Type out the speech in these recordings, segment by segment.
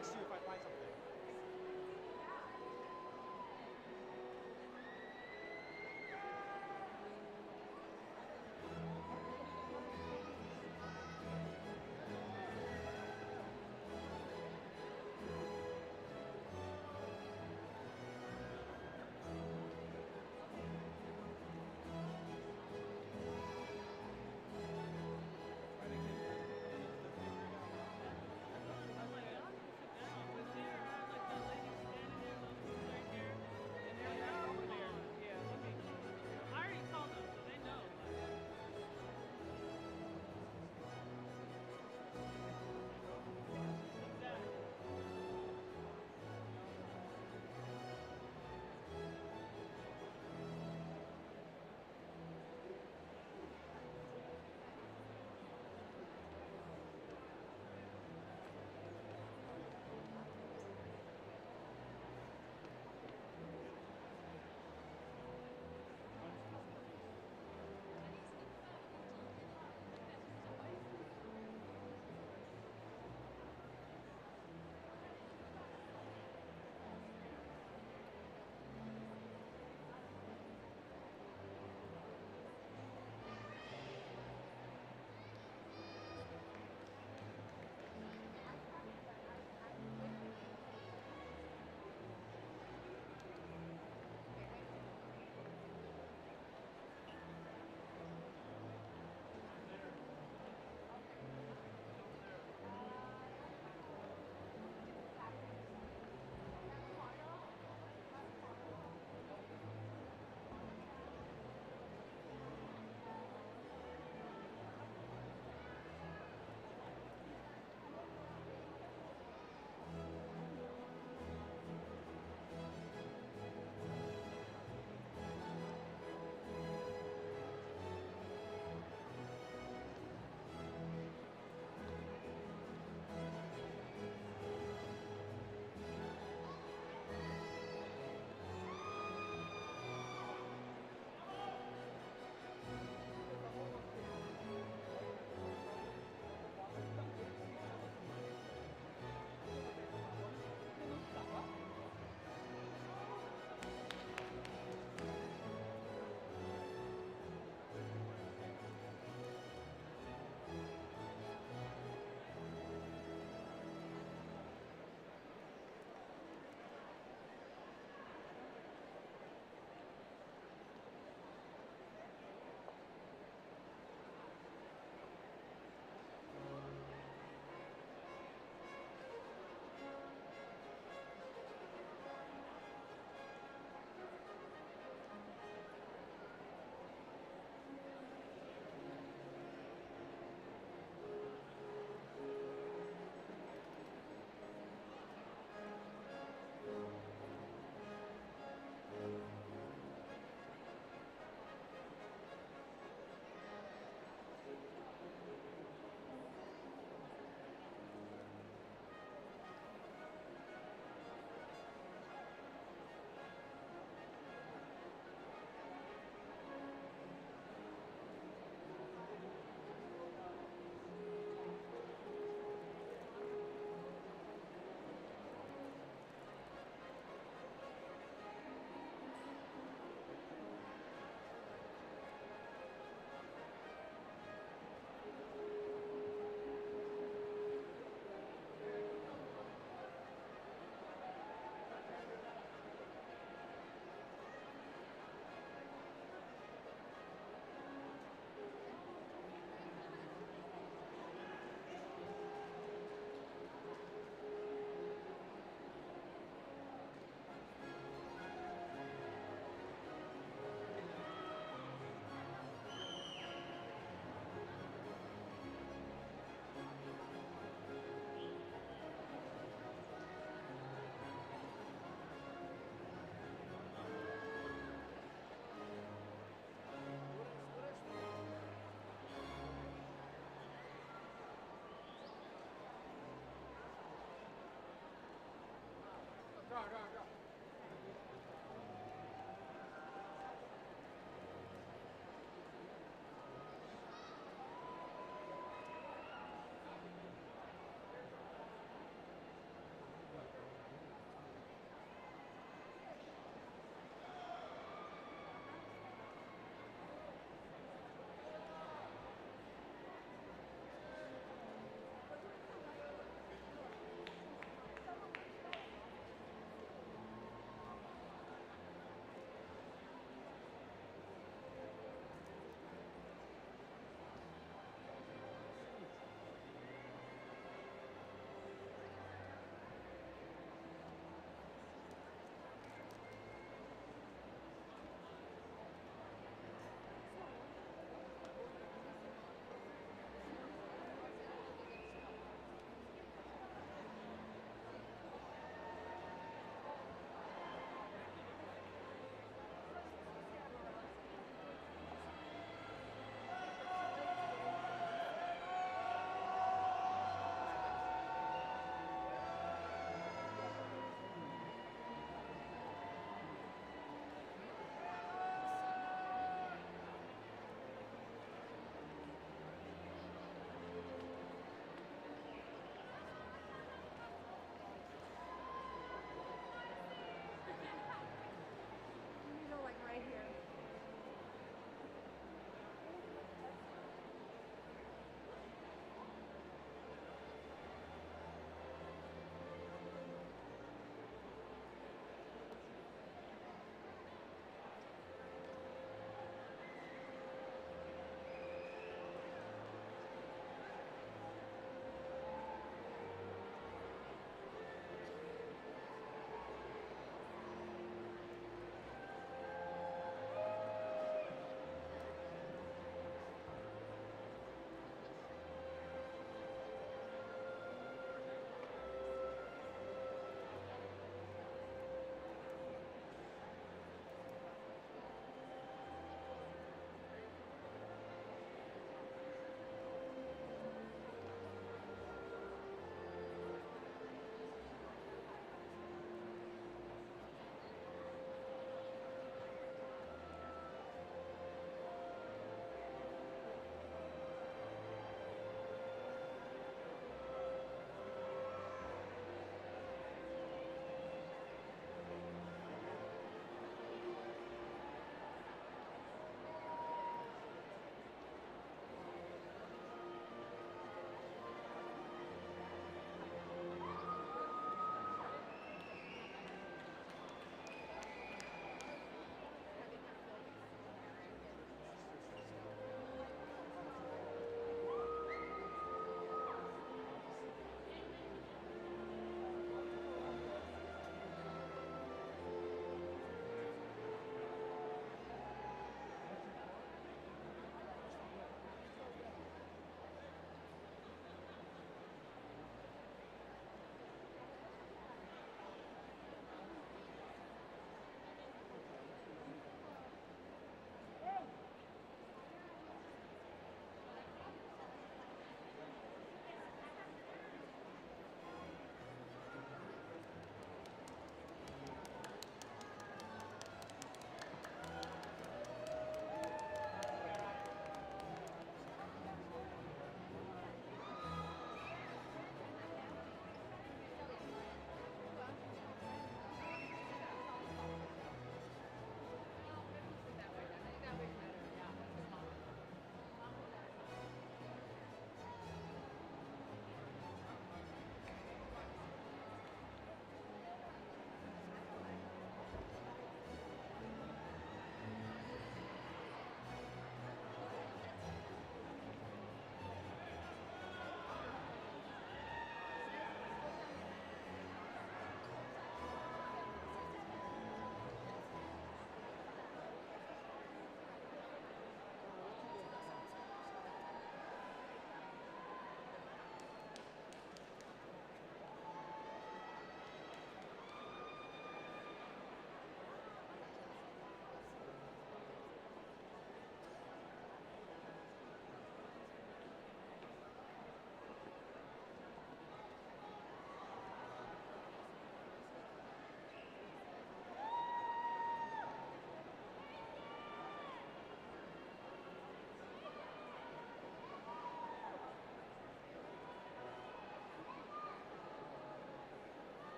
text you if I find something.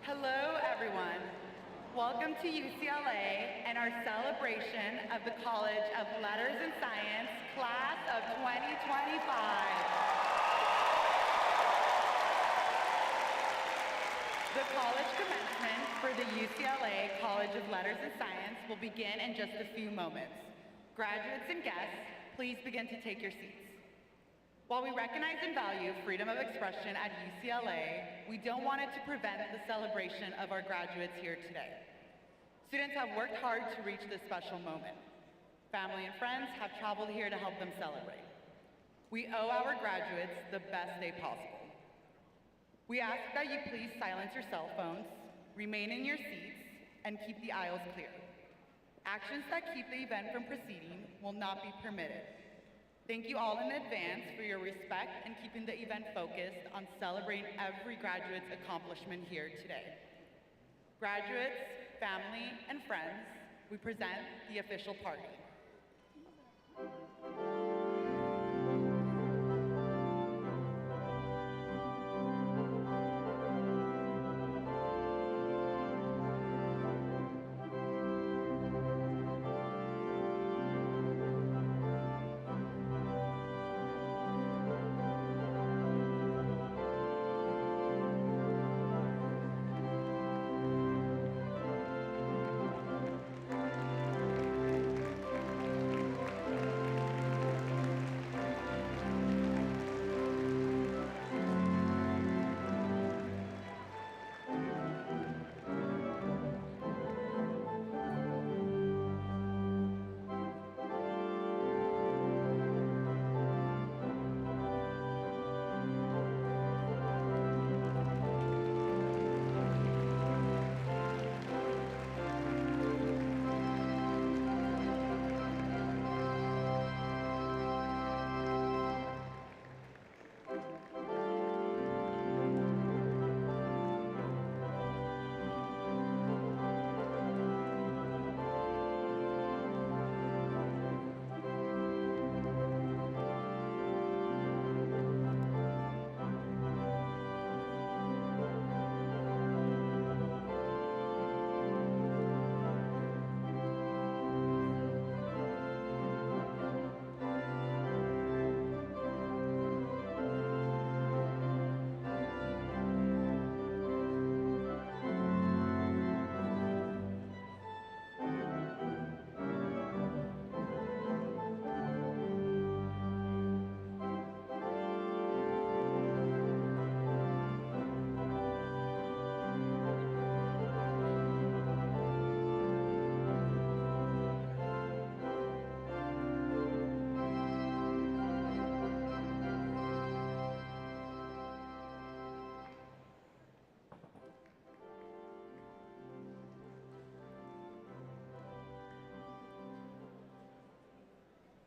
Hello, everyone. Welcome to UCLA and our celebration of the College of Letters and Science Class of 2025. The college commencement for the UCLA College of Letters and Science will begin in just a few moments. Graduates and guests, please begin to take your seats. While we recognize and value freedom of expression at UCLA, we don't want it to prevent the celebration of our graduates here today. Students have worked hard to reach this special moment. Family and friends have traveled here to help them celebrate. We owe our graduates the best day possible. We ask that you please silence your cell phones, remain in your seats, and keep the aisles clear. Actions that keep the event from proceeding will not be permitted. Thank you all in advance for your respect and keeping the event focused on celebrating every graduate's accomplishment here today. Graduates, family, and friends, we present the official party.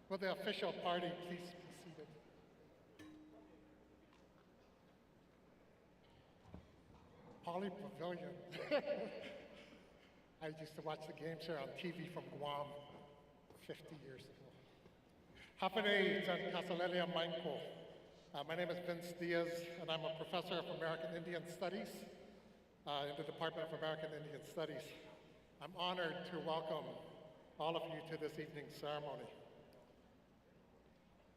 Will the official party please be seated? Pauley Pavilion. I used to watch the games here on TV from Guam 50 years ago. Hapere Jan Kasalelia Mainko. My name is Vince Diaz, and I'm a professor of American Indian Studies in the Department of American Indian Studies. I'm honored to welcome all of you to this evening's ceremony.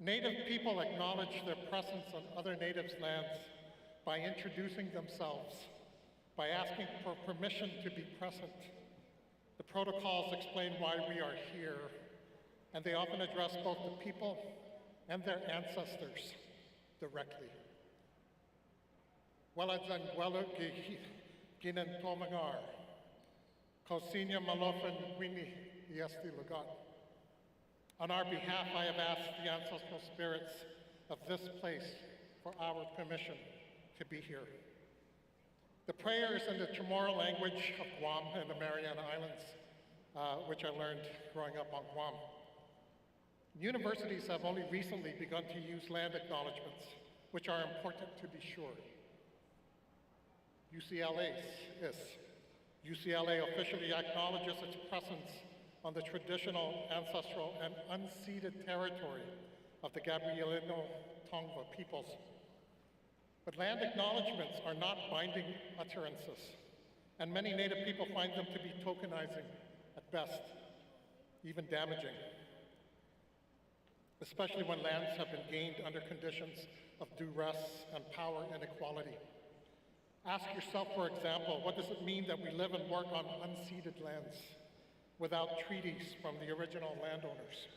Native people acknowledge their presence on other natives' lands by introducing themselves, by asking for permission to be present. The protocols explain why we are here, and they often address both the people and their ancestors directly. Waladzan Gwelu Ginen Tomangar, Kosinya Malofan Wini Yesti Lugat. On our behalf, I have asked the ancestral spirits of this place for our permission to be here. The prayer is in the Chamorro language of Guam and the Mariana Islands, which I learned growing up on Guam. Universities have only recently begun to use land acknowledgements, which are important to be sure. UCLA officially acknowledges its presence on the traditional, ancestral, and unceded territory of the Gabrielino Tongva peoples. But land acknowledgements are not binding utterances. and many Native people find them to be tokenizing at best, even damaging, especially when lands have been gained under conditions of duress and power inequality. Ask yourself, for example, what does it mean that we live and work on unceded lands without treaties from the original landowners?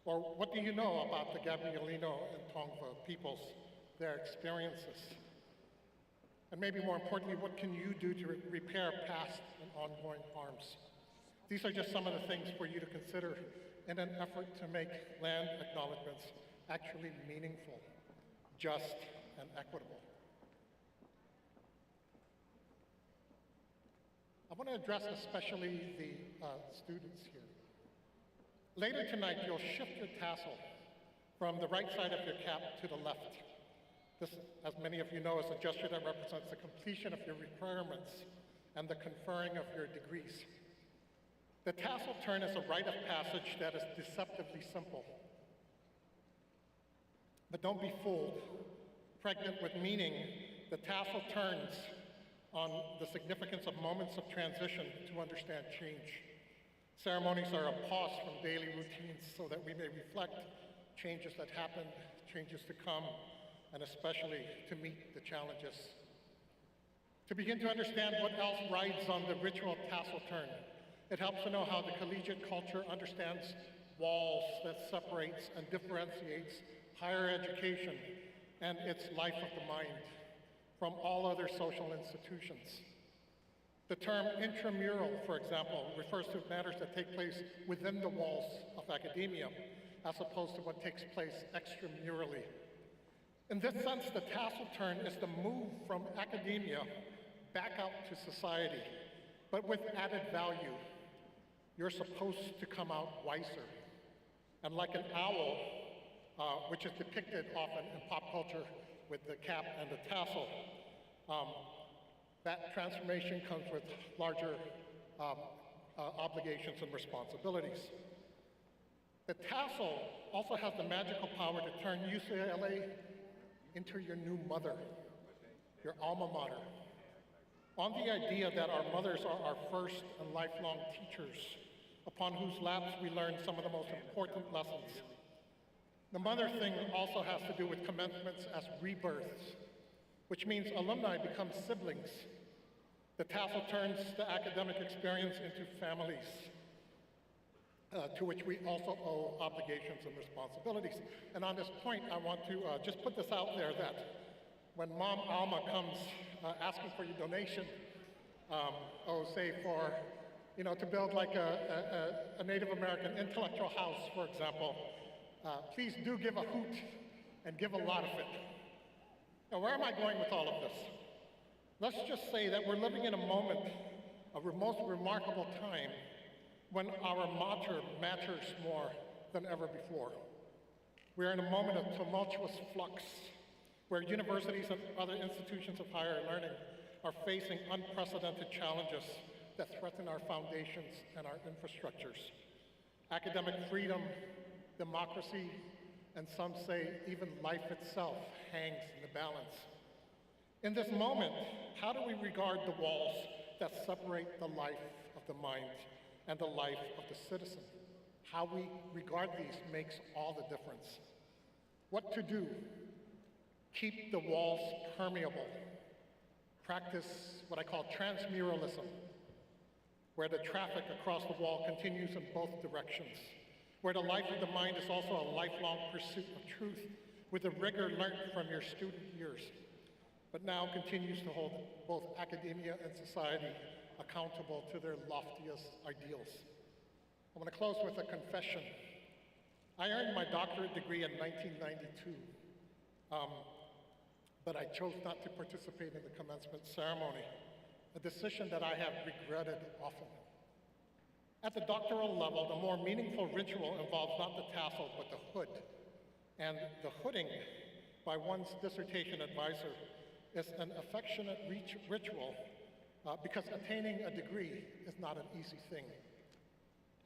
Or what do you know about the Gabrielino and Tongva peoples, their experiences? And maybe more importantly, what can you do to repair past and ongoing harms? These are just some of the things for you to consider in an effort to make land acknowledgements actually meaningful, just, and equitable. I want to address especially the students here. Later tonight, you'll shift your tassel from the right side of your cap to the left. This, as many of you know, is a gesture that represents the completion of your requirements and the conferring of your degrees. The tassel turn is a rite of passage that is deceptively simple. But don't be fooled. Pregnant with meaning, the tassel turns on the significance of moments of transition to understand change. Ceremonies are a pause from daily routines so that we may reflect changes that happened, changes to come, and especially to meet the challenges. To begin to understand what else rides on the ritual tassel turn, it helps to know how the collegiate culture understands walls that separates and differentiates higher education and its life of the mind from all other social institutions. The term intramural, for example, refers to matters that take place within the walls of academia, as opposed to what takes place extramurally. In this sense, the tassel turn is the move from academia back out to society, but with added value. You're supposed to come out wiser. And like an owl, which is depicted often in pop culture with the cap and the tassel, that transformation comes with larger obligations and responsibilities. The tassel also has the magical power to turn UCLA into your new mother, your alma mater, on the idea that our mothers are our first and lifelong teachers, upon whose laps we learn some of the most important lessons. The mother thing also has to do with commencements as rebirths, which means alumni become siblings. The tassel turns the academic experience into families, to which we also owe obligations and responsibilities. And on this point, I want to just put this out there that when Mom Alma comes asking for your donation, say for, to build like a Native American intellectual house, for example, please do give a hoot and give a lot of it. Now, where am I going with all of this? Let's just say that we're living in a moment, a most remarkable time, when our mater matters more than ever before. We're in a moment of tumultuous flux, where universities and other institutions of higher learning are facing unprecedented challenges that threaten our foundations and our infrastructures. Academic freedom, democracy, and some say even life itself hangs in the balance. In this moment, how do we regard the walls that separate the life of the mind and the life of the citizen? How we regard these makes all the difference. What to do? Keep the walls permeable. Practice what I call transmuralism, where the traffic across the wall continues in both directions, where the life of the mind is also a lifelong pursuit of truth with the rigor learned from your student years, but now continues to hold both academia and society accountable to their loftiest ideals. I'm going to close with a confession. I earned my doctorate degree in 1992, but I chose not to participate in the commencement ceremony, a decision that I have regretted often. At the doctoral level, the more meaningful ritual involves not the tassel, but the hood. And the hooding by one's dissertation advisor is an affectionate ritual because attaining a degree is not an easy thing.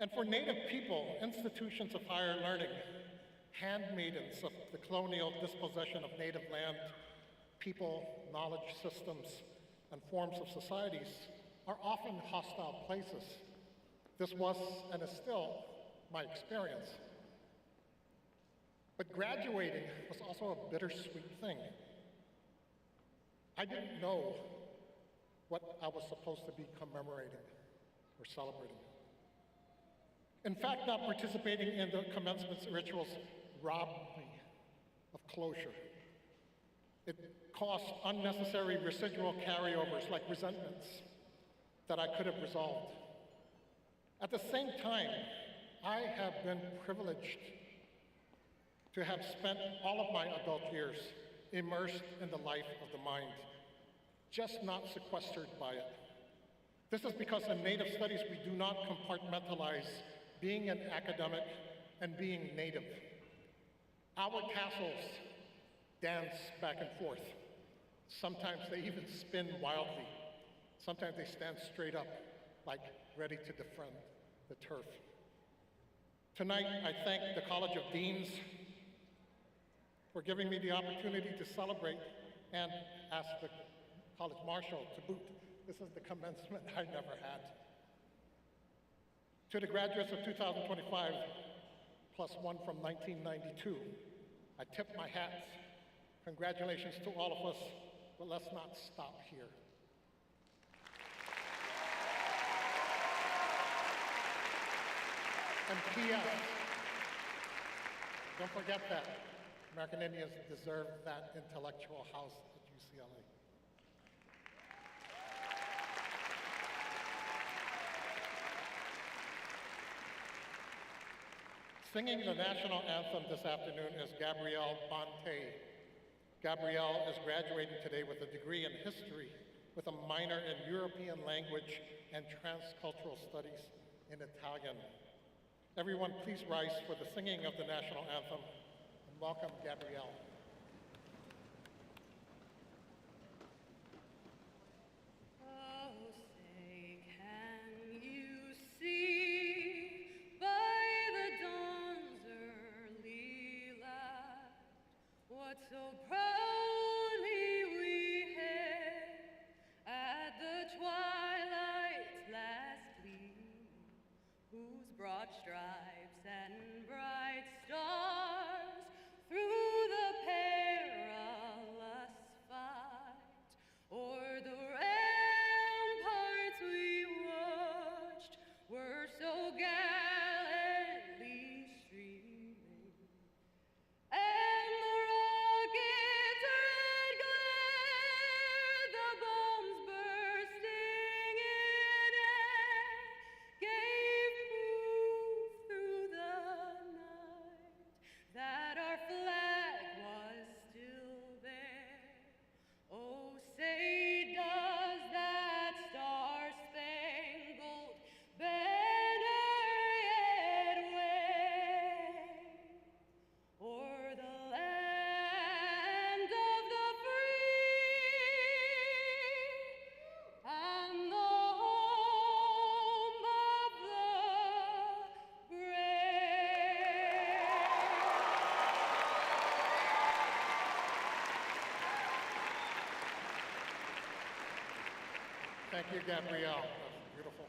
And for Native people, institutions of higher learning, handmaidens of the colonial dispossession of Native land, people, knowledge systems, and forms of societies, are often hostile places. This was and is still my experience. But graduating was also a bittersweet thing. I didn't know what I was supposed to be commemorating or celebrating. In fact, not participating in the commencement rituals robbed me of closure. It caused unnecessary residual carryovers like resentments that I could have resolved. At the same time, I have been privileged to have spent all of my adult years immersed in the life of the mind, just not sequestered by it. This is because in Native studies, we do not compartmentalize being an academic and being Native. Our castles dance back and forth. Sometimes they even spin wildly. Sometimes they stand straight up, like ready to defend the turf. Tonight, I thank the College of Deans for giving me the opportunity to celebrate and ask the College Marshal to boot. This is the commencement I never had. To the graduates of 2025, plus one from 1992, I tip my hat. Congratulations to all of us, but let's not stop here. And P.S., don't forget that American Indians deserve that intellectual house at UCLA. Singing the national anthem this afternoon is Gabrielle Bonte. Gabrielle is graduating today with a degree in history with a minor in European language and transcultural studies in Italian. Everyone, please rise for the singing of the national anthem and welcome Gabrielle. So proudly we hailed at the twilight's last gleam, whose broad stripes and bright stars through the perilous fight o'er the ramparts we watched were so gallantly streaming. And the rocket's red glare, the bombs bursting in air, gave proof through the night that our flag was still there. Oh, say does that star-spangled banner yet wave o'er the land of the free and the home of the brave? Thank you, Gabrielle. That was beautiful.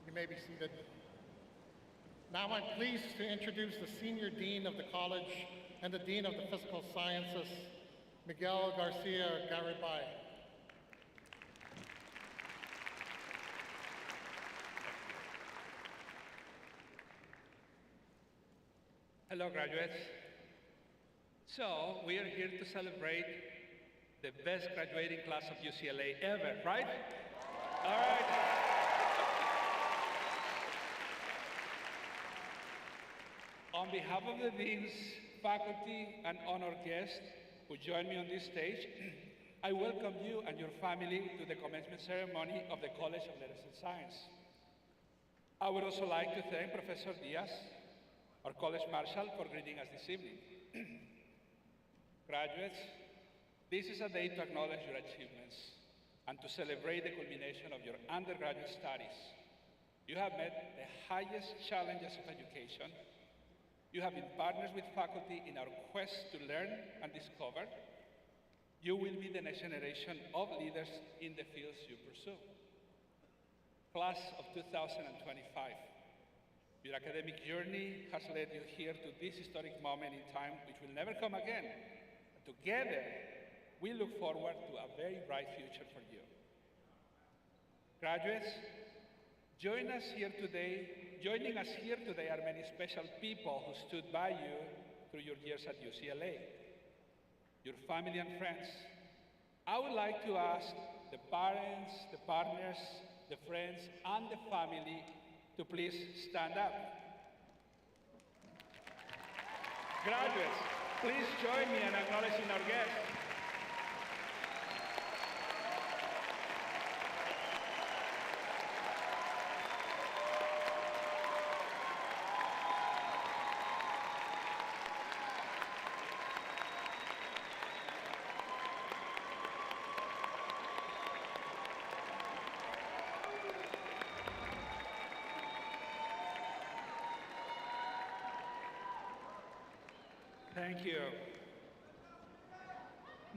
You may be seated. Now I'm pleased to introduce the Senior Dean of the College and the Dean of the Physical Sciences, Miguel Garcia Garibay. Hello, graduates. So, we are here to celebrate the best graduating class of UCLA ever, right? All right. On behalf of the deans, faculty, and honored guests who join me on this stage, I welcome you and your family to the commencement ceremony of the College of Letters and Science. I would also like to thank Professor Diaz, our College Marshal, for greeting us this evening. Graduates, this is a day to acknowledge your achievements and to celebrate the culmination of your undergraduate studies. You have met the highest challenges of education. You have been partners with faculty in our quest to learn and discover. You will be the next generation of leaders in the fields you pursue. Class of 2025, your academic journey has led you here to this historic moment in time which will never come again. Together, we look forward to a very bright future for you. Graduates, joining us here today are many special people who stood by you through your years at UCLA. Your family and friends. I would like to ask the parents, the partners, the friends, and the family to please stand up. Graduates, please join me in acknowledging our guests. Thank you.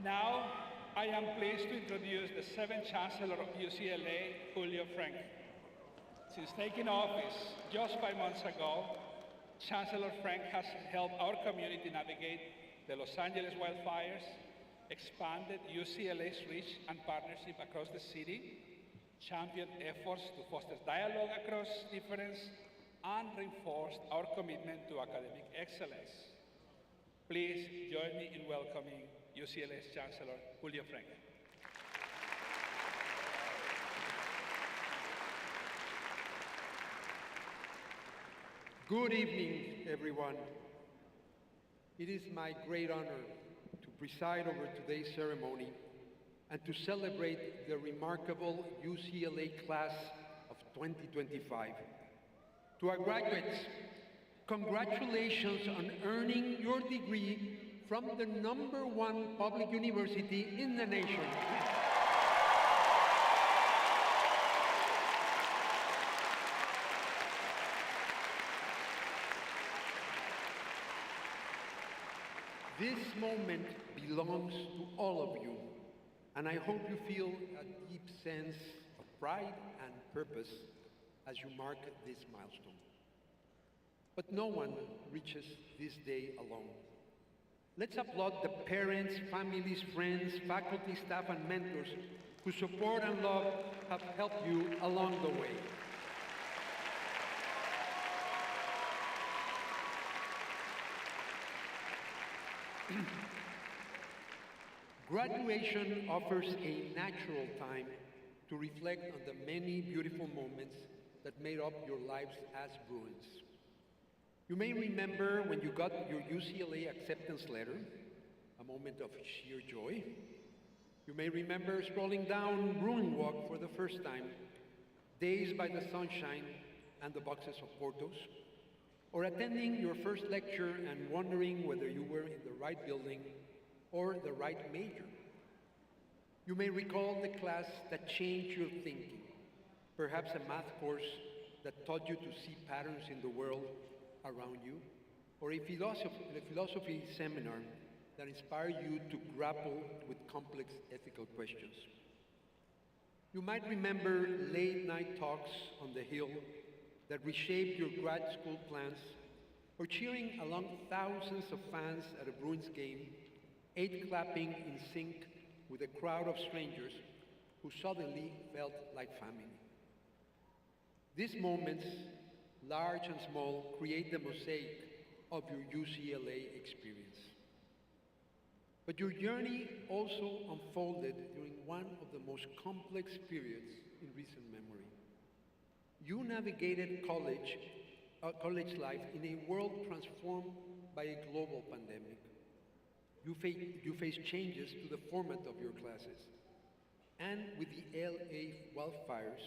Now, I am pleased to introduce the 7th Chancellor of UCLA, Julio Frank. Since taking office just 5 months ago, Chancellor Frank has helped our community navigate the Los Angeles wildfires, expanded UCLA's reach and partnership across the city, championed efforts to foster dialogue across difference, and reinforced our commitment to academic excellence. Please join me in welcoming UCLA's Chancellor, Julio Frank. Good evening, everyone. It is my great honor to preside over today's ceremony and to celebrate the remarkable UCLA class of 2025. To our graduates, congratulations on earning your degree from the #1 public university in the nation. This moment belongs to all of you, and I hope you feel a deep sense of pride and purpose as you mark this milestone. But no one reaches this day alone. Let's applaud the parents, families, friends, faculty, staff, and mentors whose support and love have helped you along the way. Graduation offers a natural time to reflect on the many beautiful moments that made up your lives as Bruins. You may remember when you got your UCLA acceptance letter, a moment of sheer joy. You may remember strolling down Bruin Walk for the first time, dazed by the sunshine and the boxes of Portos, or attending your first lecture and wondering whether you were in the right building or the right major. You may recall the class that changed your thinking, perhaps a math course that taught you to see patterns in the world around you, or a philosophy seminar that inspired you to grapple with complex ethical questions. You might remember late-night talks on the Hill that reshaped your grad school plans, or cheering along thousands of fans at a Bruins game, clapping in sync with a crowd of strangers who suddenly felt like family. These moments, large and small, create the mosaic of your UCLA experience. But your journey also unfolded during one of the most complex periods in recent memory. You navigated college life in a world transformed by a global pandemic. You faced changes to the format of your classes. And with the LA wildfires,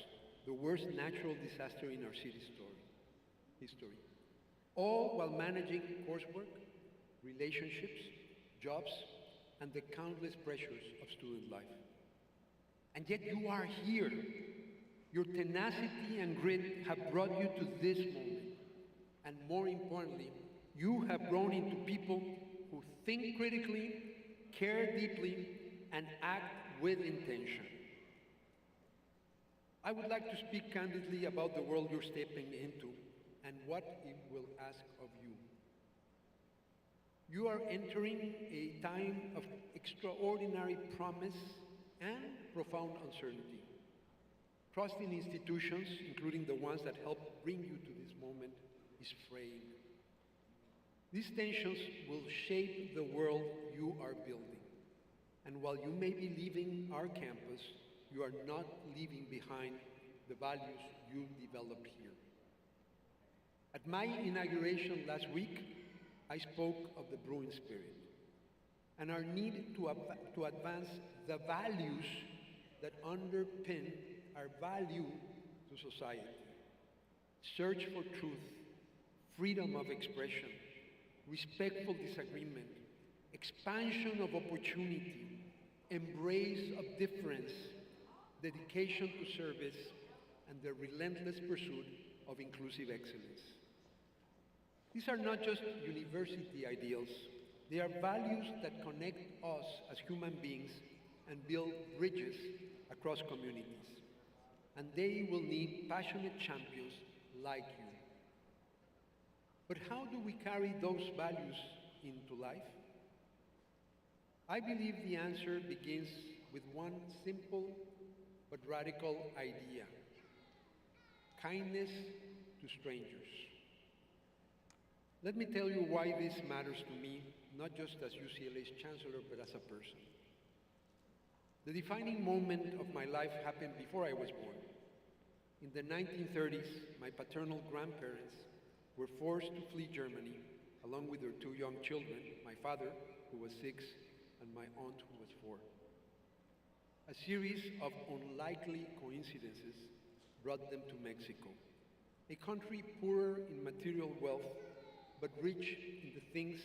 the worst natural disaster in our city's history, all while managing coursework, relationships, jobs, and the countless pressures of student life. And yet you are here. Your tenacity and grit have brought you to this moment. And more importantly, you have grown into people who think critically, care deeply, and act with intention. I would like to speak candidly about the world you're stepping into and what it will ask of you. You are entering a time of extraordinary promise and profound uncertainty. Trust in institutions, including the ones that helped bring you to this moment, is fraying. These tensions will shape the world you are building. And while you may be leaving our campus, you are not leaving behind the values you developed here. At my inauguration last week, I spoke of the brewing spirit and our need to advance the values that underpin our value to society. Search for truth, freedom of expression, respectful disagreement, expansion of opportunity, embrace of difference, dedication to service, and the relentless pursuit of inclusive excellence. These are not just university ideals. They are values that connect us as human beings and build bridges across communities. And they will need passionate champions like you. But how do we carry those values into life? I believe the answer begins with one simple but radical idea: kindness to strangers. Let me tell you why this matters to me, not just as UCLA's chancellor, but as a person. The defining moment of my life happened before I was born. In the 1930s, my paternal grandparents were forced to flee Germany, along with their two young children, my father, who was 6, and my aunt, who was 4. A series of unlikely coincidences brought them to Mexico, a country poorer in material wealth, but rich in the things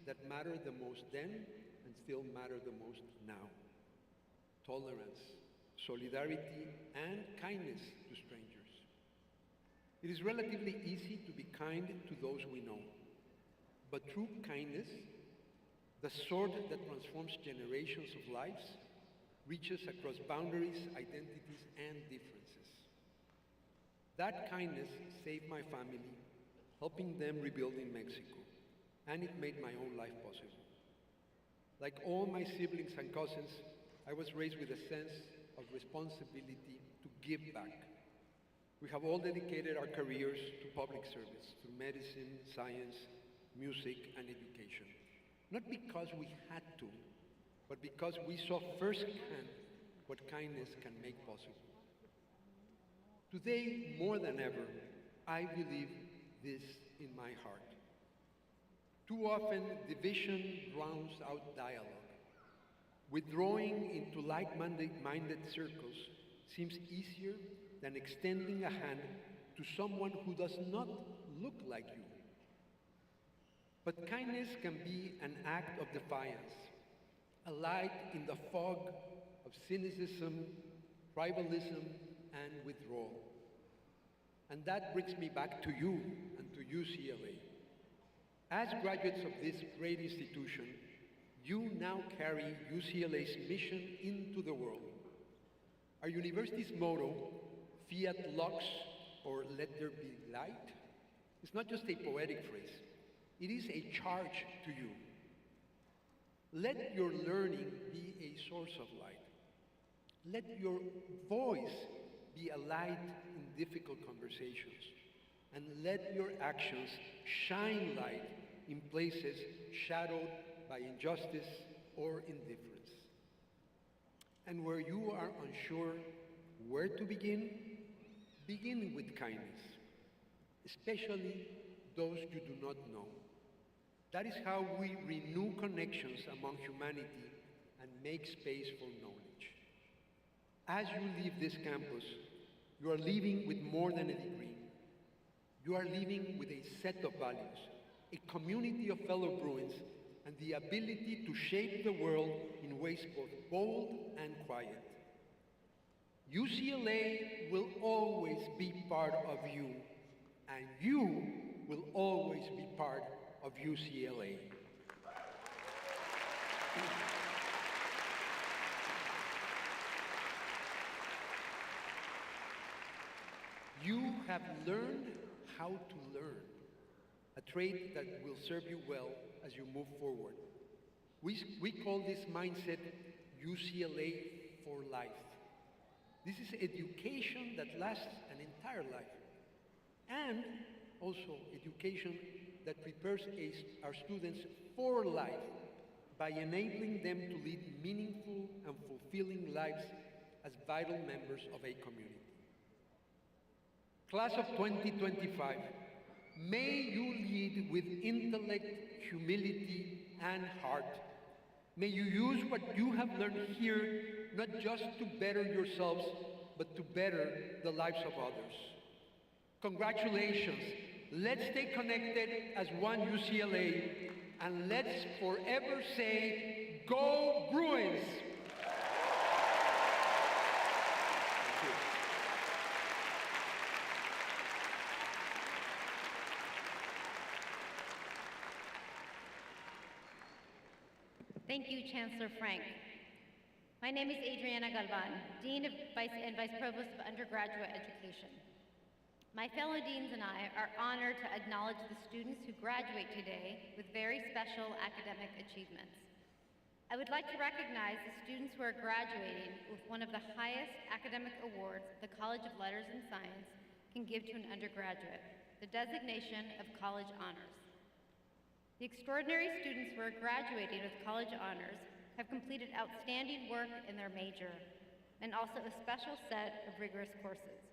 that matter the most then and still matter the most now: tolerance, solidarity, and kindness to strangers. It is relatively easy to be kind to those we know, but true kindness, the sort that transforms generations of lives, reaches across boundaries, identities, and differences. That kindness saved my family, helping them rebuild in Mexico, and it made my own life possible. Like all my siblings and cousins, I was raised with a sense of responsibility to give back. We have all dedicated our careers to public service through medicine, science, music, and education. Not because we had to, but because we saw firsthand what kindness can make possible. Today, more than ever, I believe this in my heart. Too often, division drowns out dialogue. Withdrawing into like-minded circles seems easier than extending a hand to someone who does not look like you. But kindness can be an act of defiance, a light in the fog of cynicism, tribalism, and withdrawal. And that brings me back to you and to UCLA. As graduates of this great institution, you now carry UCLA's mission into the world. Our university's motto, Fiat Lux, or Let There Be Light, is not just a poetic phrase. It is a charge to you. Let your learning be a source of light. Let your voice be a light in difficult conversations. And let your actions shine light in places shadowed by injustice or indifference. And where you are unsure where to begin, begin with kindness, especially those you do not know. That is how we renew connections among humanity and make space for knowledge. As you leave this campus, you are leaving with more than a degree. You are leaving with a set of values, a community of fellow Bruins, and the ability to shape the world in ways both bold and quiet. UCLA will always be part of you, and you will always be part of UCLA. You have learned how to learn, a trait that will serve you well as you move forward. We call this mindset UCLA for life. This is education that lasts an entire life, and also education that prepares our students for life by enabling them to lead meaningful and fulfilling lives as vital members of a community. Class of 2025, may you lead with intellect, humility, and heart. May you use what you have learned here not just to better yourselves, but to better the lives of others. Congratulations. Let's stay connected as one UCLA, and let's forever say, Go Bruins! Thank you, Chancellor Frank. My name is Adriana Galvan, Dean and Vice Provost of Undergraduate Education. My fellow deans and I are honored to acknowledge the students who graduate today with very special academic achievements. I would like to recognize the students who are graduating with one of the highest academic awards the College of Letters and Science can give to an undergraduate, the designation of College Honors. The extraordinary students who are graduating with College Honors have completed outstanding work in their major and also a special set of rigorous courses.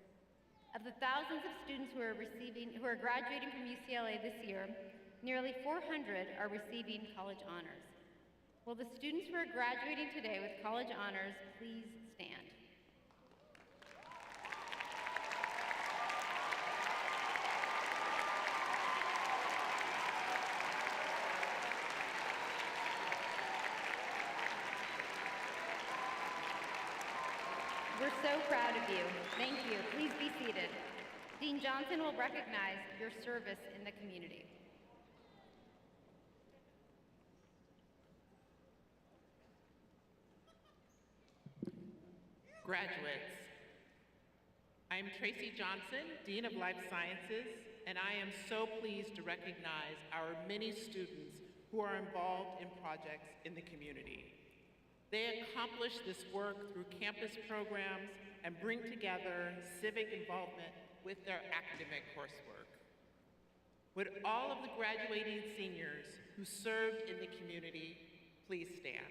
Of the thousands of students who are graduating from UCLA this year, nearly 400 are receiving College Honors. Will the students who are graduating today with College Honors please stand? We're so proud of you. Thank you. Please be seated. Dean Johnson will recognize your service in the community. Graduates, I'm Tracy Johnson, Dean of Life Sciences, and I am so pleased to recognize our many students who are involved in projects in the community. They accomplish this work through campus programs and bring together civic involvement with their academic coursework. Would all of the graduating seniors who served in the community please stand?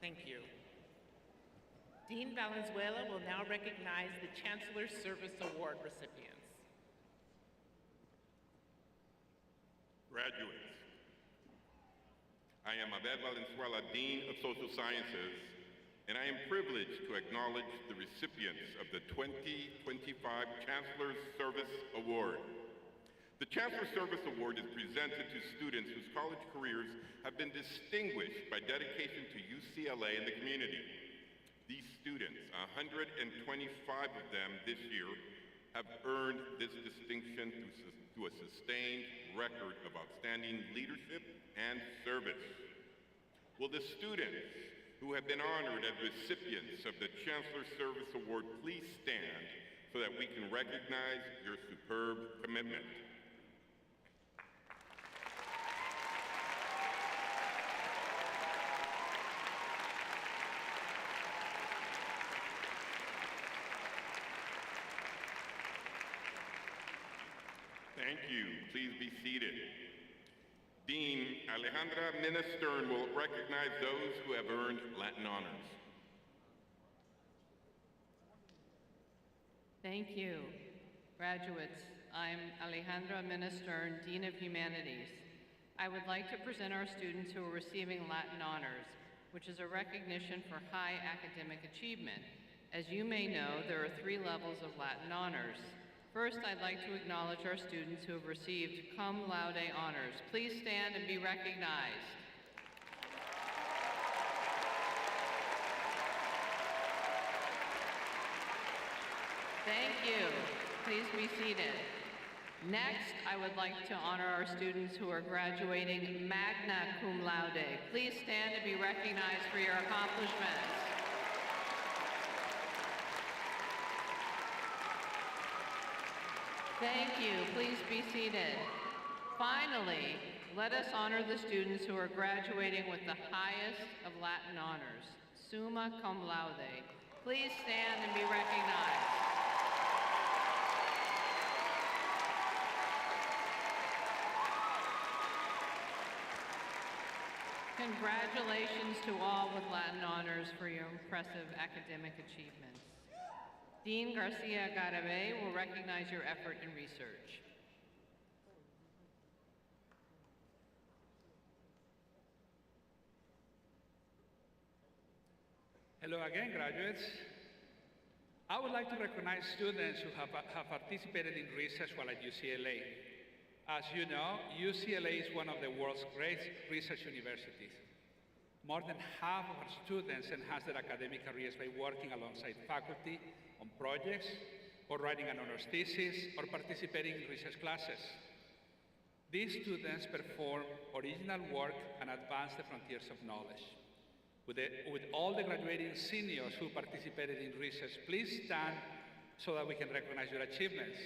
Thank you. Dean Valenzuela will now recognize the Chancellor's Service Award recipients. Graduates, I am Abed Valenzuela, Dean of Social Sciences, and I am privileged to acknowledge the recipients of the 2025 Chancellor's Service Award. The Chancellor's Service Award is presented to students whose college careers have been distinguished by dedication to UCLA and the community. These students, 125 of them this year, have earned this distinction through a sustained record of outstanding leadership and service. Will the students who have been honored as recipients of the Chancellor's Service Award please stand so that we can recognize your superb commitment? Thank you. Please be seated. Dean Alejandra Minna-Stern will recognize those who have earned Latin honors. Thank you. Graduates, I'm Alejandra Minna-Stern, Dean of Humanities. I would like to present our students who are receiving Latin honors, which is a recognition for high academic achievement. As you may know, there are 3 levels of Latin honors. First, I'd like to acknowledge our students who have received cum laude honors. Please stand and be recognized. Thank you. Please be seated. Next, I would like to honor our students who are graduating magna cum laude. Please stand and be recognized for your accomplishments. Thank you. Please be seated. Finally, let us honor the students who are graduating with the highest of Latin honors, summa cum laude. Please stand and be recognized. Congratulations to all with Latin honors for your impressive academic achievements. Dean Garcia-Garabay will recognize your effort in research. Hello again, graduates. I would like to recognize students who have participated in research while at UCLA. As you know, UCLA is one of the world's great research universities. More than half of our students enhance their academic careers by working alongside faculty on projects, or writing an honors thesis, or participating in research classes. These students perform original work and advance the frontiers of knowledge. With all the graduating seniors who participated in research, please stand so that we can recognize your achievements.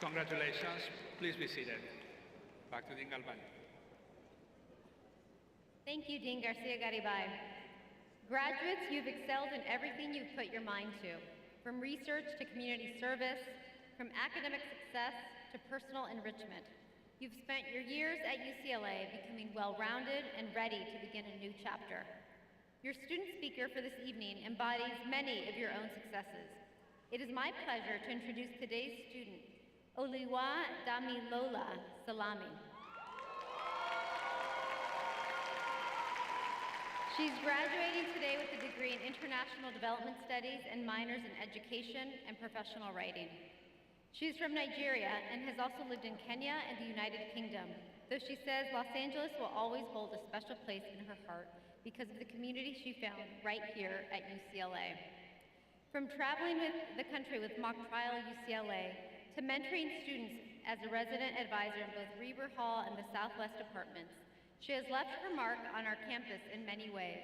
Congratulations. Please be seated. Back to Dean Galvan. Thank you, Dean Garcia-Garibay. Graduates, you've excelled in everything you've put your mind to, from research to community service, from academic success to personal enrichment. You've spent your years at UCLA becoming well-rounded and ready to begin a new chapter. Your student speaker for this evening embodies many of your own successes. It is my pleasure to introduce today's student, Oliwa Damilola Salami. She's graduating today with a degree in International Development Studies and minors in Education and Professional Writing. She's from Nigeria and has also lived in Kenya and the United Kingdom, though she says Los Angeles will always hold a special place in her heart because of the community she found right here at UCLA. From traveling with the country with Mock Trial UCLA to mentoring students as a resident advisor in both Reber Hall and the Southwest Departments, she has left her mark on our campus in many ways.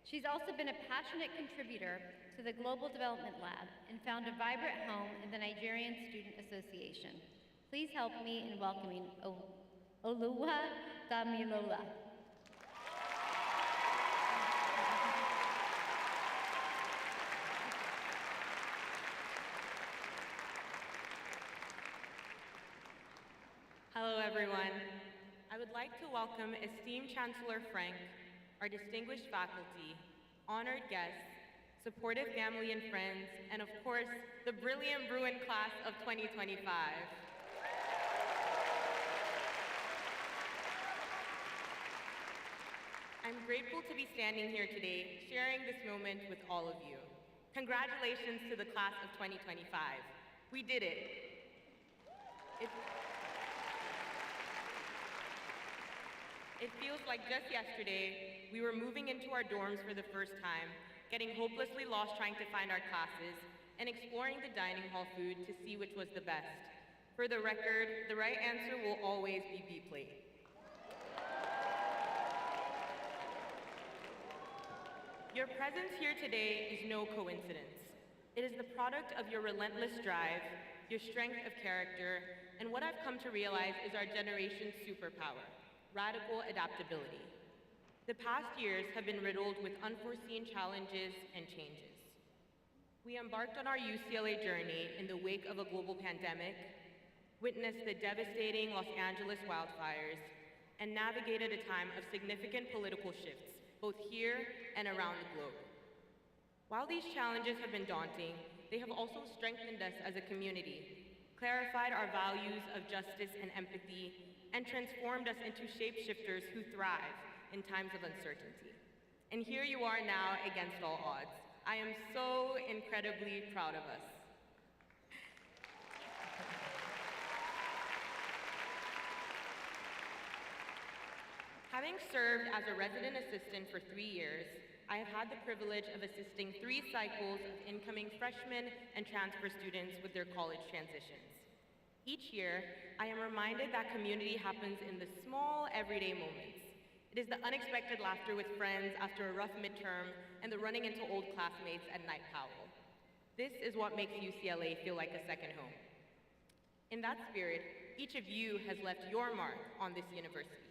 She's also been a passionate contributor to the Global Development Lab and found a vibrant home in the Nigerian Student Association. Please help me in welcoming Oluwa Damilola. Hello, everyone. I would like to welcome esteemed Chancellor Frank, our distinguished faculty, honored guests, supportive family and friends, and of course, the brilliant Bruin class of 2025. I'm grateful to be standing here today, sharing this moment with all of you. Congratulations to the class of 2025. We did it. It feels like just yesterday, we were moving into our dorms for the first time, getting hopelessly lost trying to find our classes, and exploring the dining hall food to see which was the best. For the record, the right answer will always be B-plate. Your presence here today is no coincidence. It is the product of your relentless drive, your strength of character, and what I've come to realize is our generation's superpower: radical adaptability. The past years have been riddled with unforeseen challenges and changes. We embarked on our UCLA journey in the wake of a global pandemic, witnessed the devastating Los Angeles wildfires, and navigated a time of significant political shifts, both here and around the globe. While these challenges have been daunting, they have also strengthened us as a community, clarified our values of justice and empathy, and transformed us into shapeshifters who thrive in times of uncertainty. And here you are now against all odds. I am so incredibly proud of us. Having served as a resident assistant for 3 years, I have had the privilege of assisting 3 cycles of incoming freshmen and transfer students with their college transitions. Each year, I am reminded that community happens in the small, everyday moments. It is the unexpected laughter with friends after a rough midterm and the running into old classmates at night Powell. This is what makes UCLA feel like a second home. In that spirit, each of you has left your mark on this university.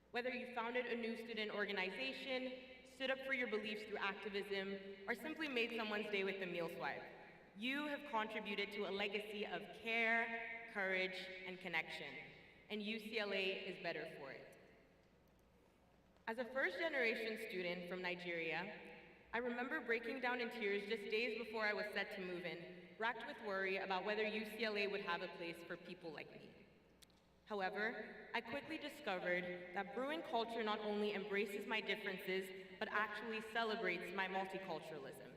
Whether you founded a new student organization, stood up for your beliefs through activism, or simply made someone's day with a meal swipe, you have contributed to a legacy of care, courage, and connection, and UCLA is better for it. As a first-generation student from Nigeria, I remember breaking down in tears just days before I was set to move in, racked with worry about whether UCLA would have a place for people like me. However, I quickly discovered that brewing culture not only embraces my differences, but actually celebrates my multiculturalism.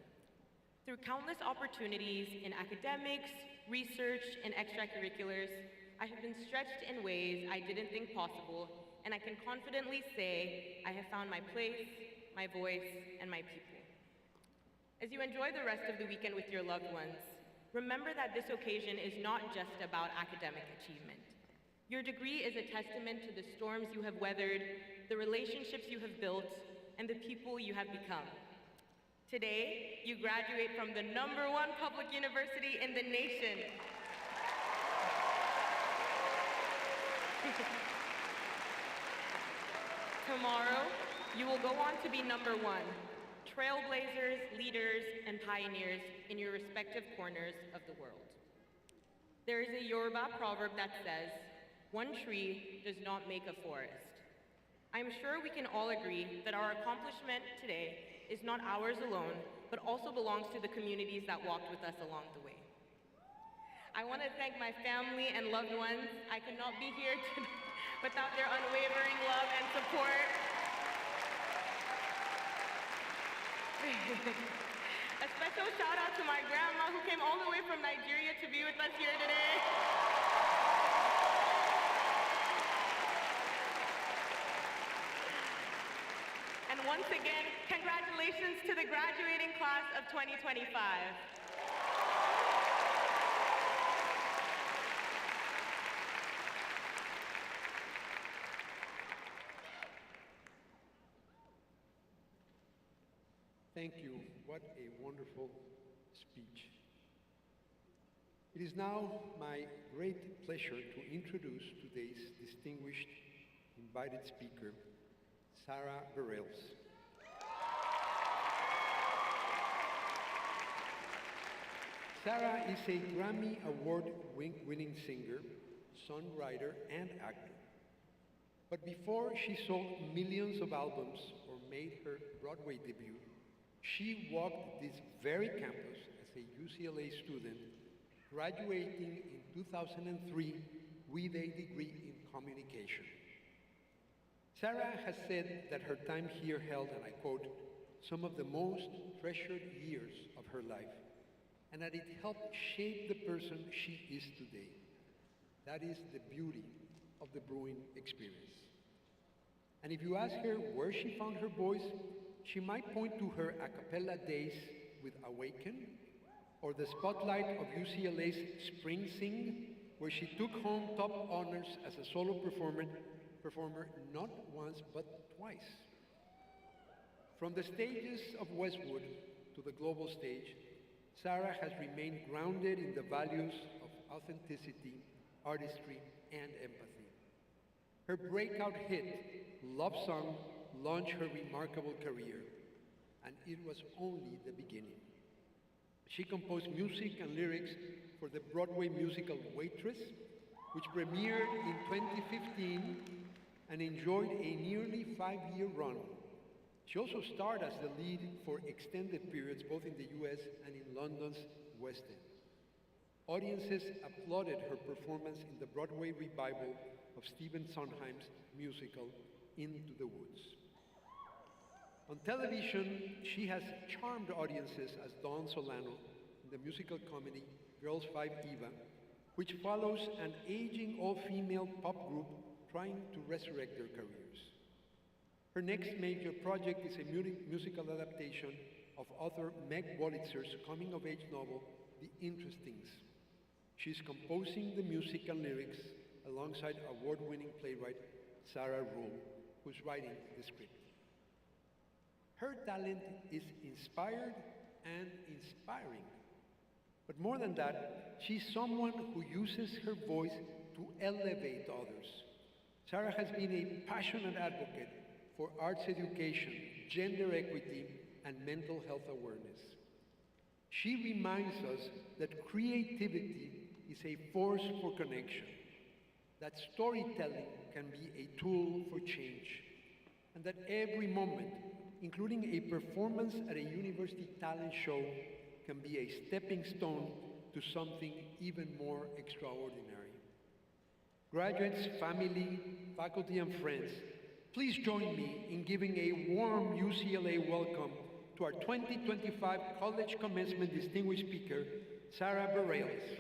Through countless opportunities in academics, research, and extracurriculars, I have been stretched in ways I didn't think possible, and I can confidently say I have found my place, my voice, and my people. As you enjoy the rest of the weekend with your loved ones, remember that this occasion is not just about academic achievement. Your degree is a testament to the storms you have weathered, the relationships you have built, and the people you have become. Today, you graduate from the #1 public university in the nation. Tomorrow, you will go on to be #1, trailblazers, leaders, and pioneers in your respective corners of the world. There is a Yoruba proverb that says, "One tree does not make a forest." I am sure we can all agree that our accomplishment today is not ours alone, but also belongs to the communities that walked with us along the way. I want to thank my family and loved ones. I could not be here without their unwavering love and support. A special shout out to my grandma who came all the way from Nigeria to be with us here today. And once again, congratulations to the graduating class of 2025. Thank you. What a wonderful speech. It is now my great pleasure to introduce today's distinguished invited speaker, Sara Bareilles. Sara is a Grammy Award-winning singer, songwriter, and actor. But before she sold millions of albums or made her Broadway debut, she walked this very campus as a UCLA student, graduating in 2003 with a degree in communication. Sara has said that her time here held, and I quote, some of the most treasured years of her life, and that it helped shape the person she is today. That is the beauty of the brewing experience. And if you ask her where she found her voice, she might point to her a cappella days with Awaken, or the spotlight of UCLA's Spring Sing, where she took home top honors as a solo performer not once but twice. From the stages of Westwood to the global stage, Sara has remained grounded in the values of authenticity, artistry, and empathy. Her breakout hit, Love Song, launched her remarkable career, and it was only the beginning. She composed music and lyrics for the Broadway musical Waitress, which premiered in 2015 and enjoyed a nearly 5-year run. She also starred as the lead for extended periods both in the US and in London's West End. Audiences applauded her performance in the Broadway revival of Stephen Sondheim's musical Into the Woods. On television, she has charmed audiences as Dawn Solano in the musical comedy Girls 5 Eva, which follows an aging all-female pop group trying to resurrect their careers. Her next major project is a musical adaptation of author Meg Wolitzer's coming-of-age novel, The Interestings. She's composing the music and lyrics alongside award-winning playwright Sara, who's writing the script. Her talent is inspired and inspiring. But more than that, she's someone who uses her voice to elevate others. Sara has been a passionate advocate for arts education, gender equity, and mental health awareness. She reminds us that creativity is a force for connection, that storytelling can be a tool for change, and that every moment, including a performance at a university talent show, can be a stepping stone to something even more extraordinary. Graduates, family, faculty, and friends, please join me in giving a warm UCLA welcome to our 2025 College Commencement Distinguished Speaker, Sara Bareilles.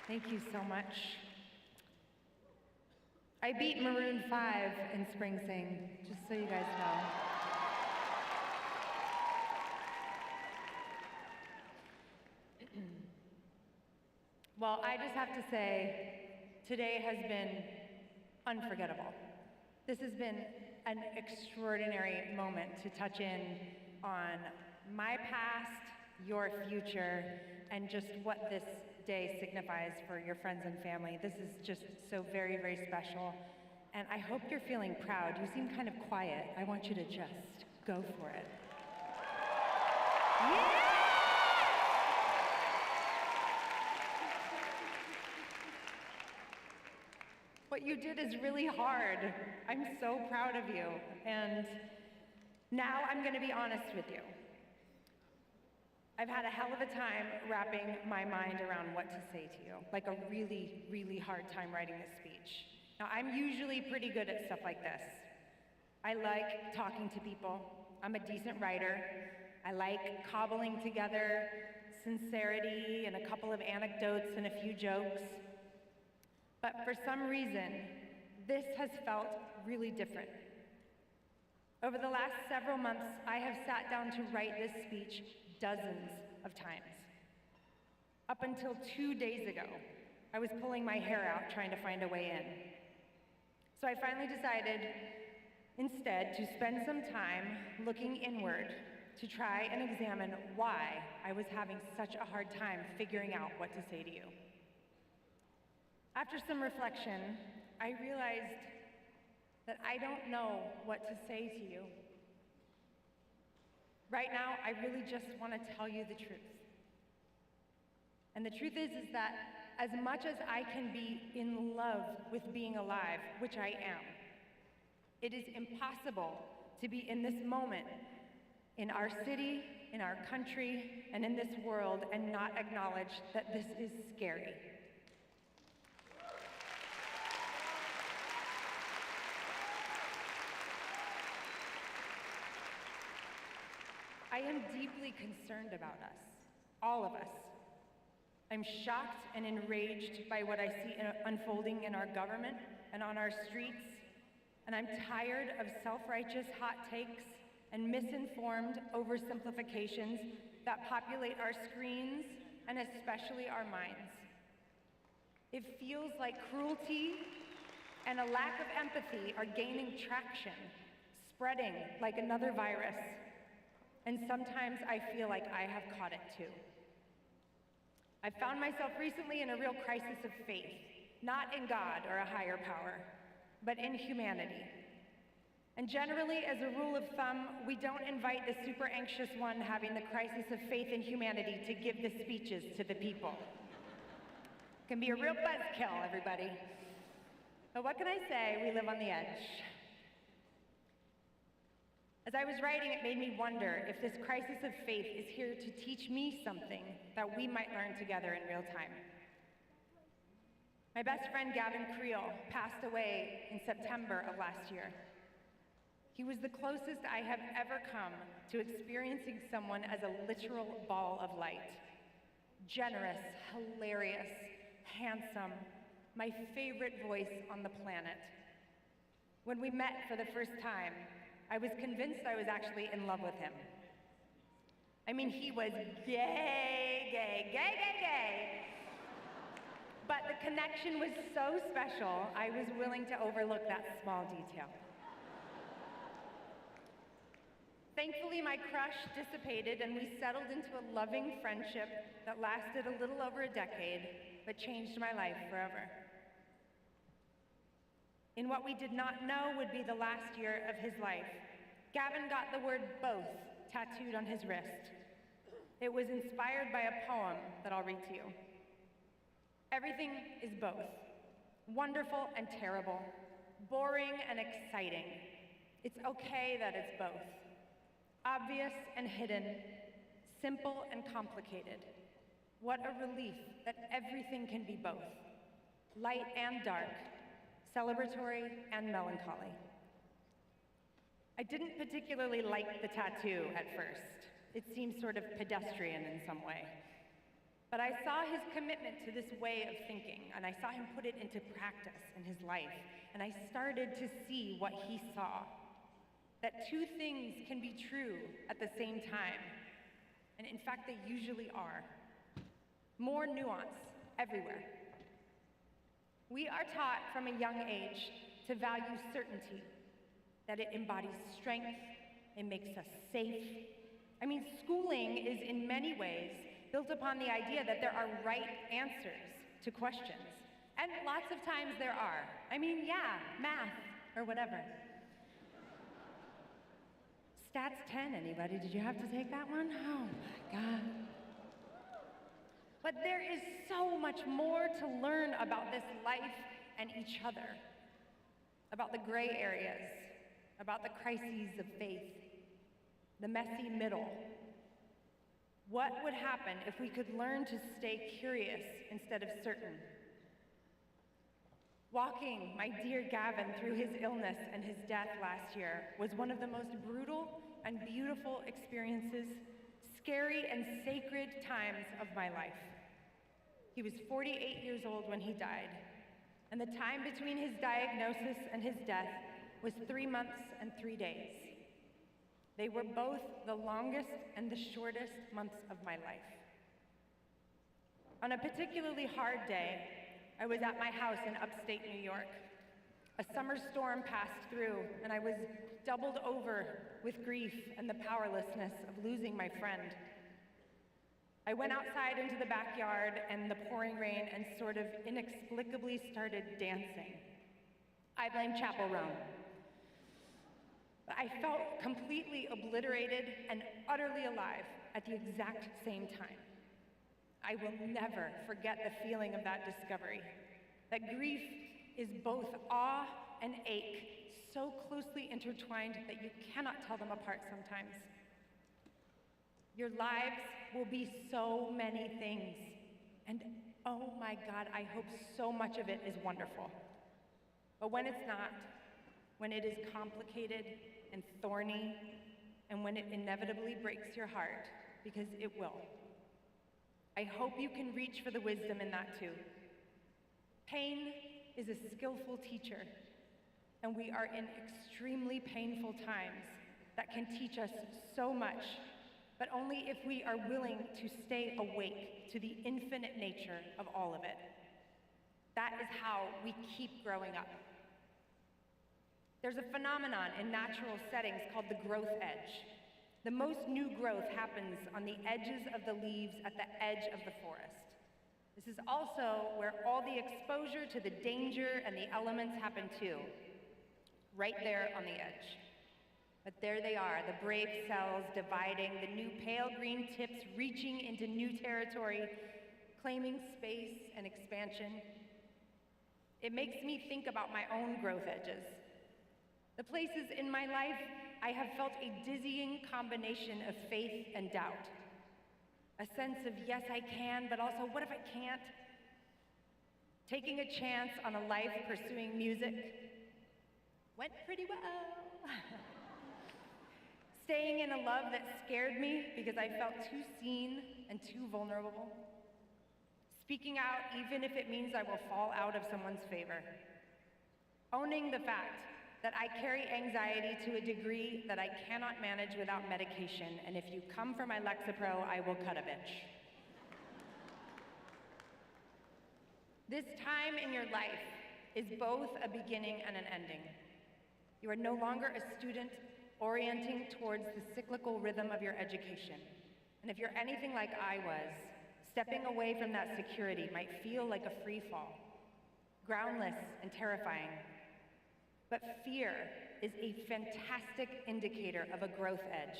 Thank you so much. I beat Maroon 5 in Spring Sing, just so you guys know. Well, I just have to say, today has been unforgettable. This has been an extraordinary moment to touch in on my past, your future, and just what this day signifies for your friends and family. This is just so very, very special. And I hope you're feeling proud. You seem kind of quiet. I want you to just go for it. Yeah! What you did is really hard. I'm so proud of you. And now I'm going to be honest with you. I've had a hell of a time wrapping my mind around what to say to you, like a really, really hard time writing this speech. Now, I'm usually pretty good at stuff like this. I like talking to people. I'm a decent writer. I like cobbling together sincerity and a couple of anecdotes and a few jokes. But for some reason, this has felt really different. Over the last several months, I have sat down to write this speech dozens of times. Up until 2 days ago, I was pulling my hair out trying to find a way in. So I finally decided instead to spend some time looking inward to try and examine why I was having such a hard time figuring out what to say to you. After some reflection, I realized that I don't know what to say to you. Right now, I really just want to tell you the truth. And the truth is that as much as I can be in love with being alive, which I am, it is impossible to be in this moment, in our city, in our country, and in this world, and not acknowledge that this is scary. I am deeply concerned about us, all of us. I'm shocked and enraged by what I see unfolding in our government and on our streets, and I'm tired of self-righteous hot takes and misinformed oversimplifications that populate our screens and especially our minds. It feels like cruelty and a lack of empathy are gaining traction, spreading like another virus. And sometimes I feel like I have caught it too. I found myself recently in a real crisis of faith, not in God or a higher power, but in humanity. And generally, as a rule of thumb, we don't invite the super anxious one having the crisis of faith in humanity to give the speeches to the people. It can be a real buzzkill, everybody. But what can I say? We live on the edge. As I was writing, it made me wonder if this crisis of faith is here to teach me something that we might learn together in real time. My best friend, Gavin Creel, passed away in September of last year. He was the closest I have ever come to experiencing someone as a literal ball of light. generous, hilarious, handsome, my favorite voice on the planet. When we met for the first time, I was convinced I was actually in love with him. I mean, he was gay, gay, gay, gay, gay. But the connection was so special, I was willing to overlook that small detail. Thankfully, my crush dissipated and we settled into a loving friendship that lasted a little over a decade, but changed my life forever. In what we did not know would be the last year of his life, Gavin got the word both tattooed on his wrist. It was inspired by a poem that I'll read to you. Everything is both, wonderful and terrible, boring and exciting. It's okay that it's both. Obvious and hidden, simple and complicated. What a relief that everything can be both, light and dark, celebratory and melancholy. I didn't particularly like the tattoo at first. It seemed sort of pedestrian in some way. But I saw his commitment to this way of thinking, and I saw him put it into practice in his life, and I started to see what he saw. That two things can be true at the same time, and in fact, they usually are. More nuance everywhere. We are taught from a young age to value certainty, that it embodies strength, it makes us safe. I mean, schooling is in many ways built upon the idea that there are right answers to questions. And lots of times there are. I mean, yeah, math or whatever. Stats 10, anybody? Did you have to take that one? Oh my God. But there is so much more to learn about this life and each other, about the gray areas, about the crises of faith, the messy middle. What would happen if we could learn to stay curious instead of certain? Walking my dear Gavin through his illness and his death last year was one of the most brutal and beautiful experiences, scary and sacred times of my life. He was 48 years old when he died, and the time between his diagnosis and his death was 3 months and 3 days. They were both the longest and the shortest months of my life. On a particularly hard day, I was at my house in upstate New York. A summer storm passed through, and I was doubled over with grief and the powerlessness of losing my friend. I went outside into the backyard and the pouring rain and sort of inexplicably started dancing. I blame Chappell Roan. But I felt completely obliterated and utterly alive at the exact same time. I will never forget the feeling of that discovery, that grief is both awe and ache, so closely intertwined that you cannot tell them apart sometimes. Your lives will be so many things, and oh my God, I hope so much of it is wonderful. But when it's not, when it is complicated and thorny, and when it inevitably breaks your heart, because it will, I hope you can reach for the wisdom in that too. Pain is a skillful teacher, and we are in extremely painful times that can teach us so much, but only if we are willing to stay awake to the infinite nature of all of it. That is how we keep growing up. There's a phenomenon in natural settings called the growth edge. The most new growth happens on the edges of the leaves at the edge of the forest. This is also where all the exposure to the danger and the elements happen too, right there on the edge. But there they are, the brave cells dividing, the new pale green tips reaching into new territory, claiming space and expansion. It makes me think about my own growth edges. The places in my life I have felt a dizzying combination of faith and doubt. A sense of yes, I can, but also what if I can't? Taking a chance on a life pursuing music went pretty well. Staying in a love that scared me because I felt too seen and too vulnerable. Speaking out even if it means I will fall out of someone's favor. Owning the fact that I carry anxiety to a degree that I cannot manage without medication, and if you come for my Lexapro, I will cut a bitch. This time in your life is both a beginning and an ending. You are no longer a student orienting towards the cyclical rhythm of your education. And if you're anything like I was, stepping away from that security might feel like a free fall, groundless and terrifying. But fear is a fantastic indicator of a growth edge.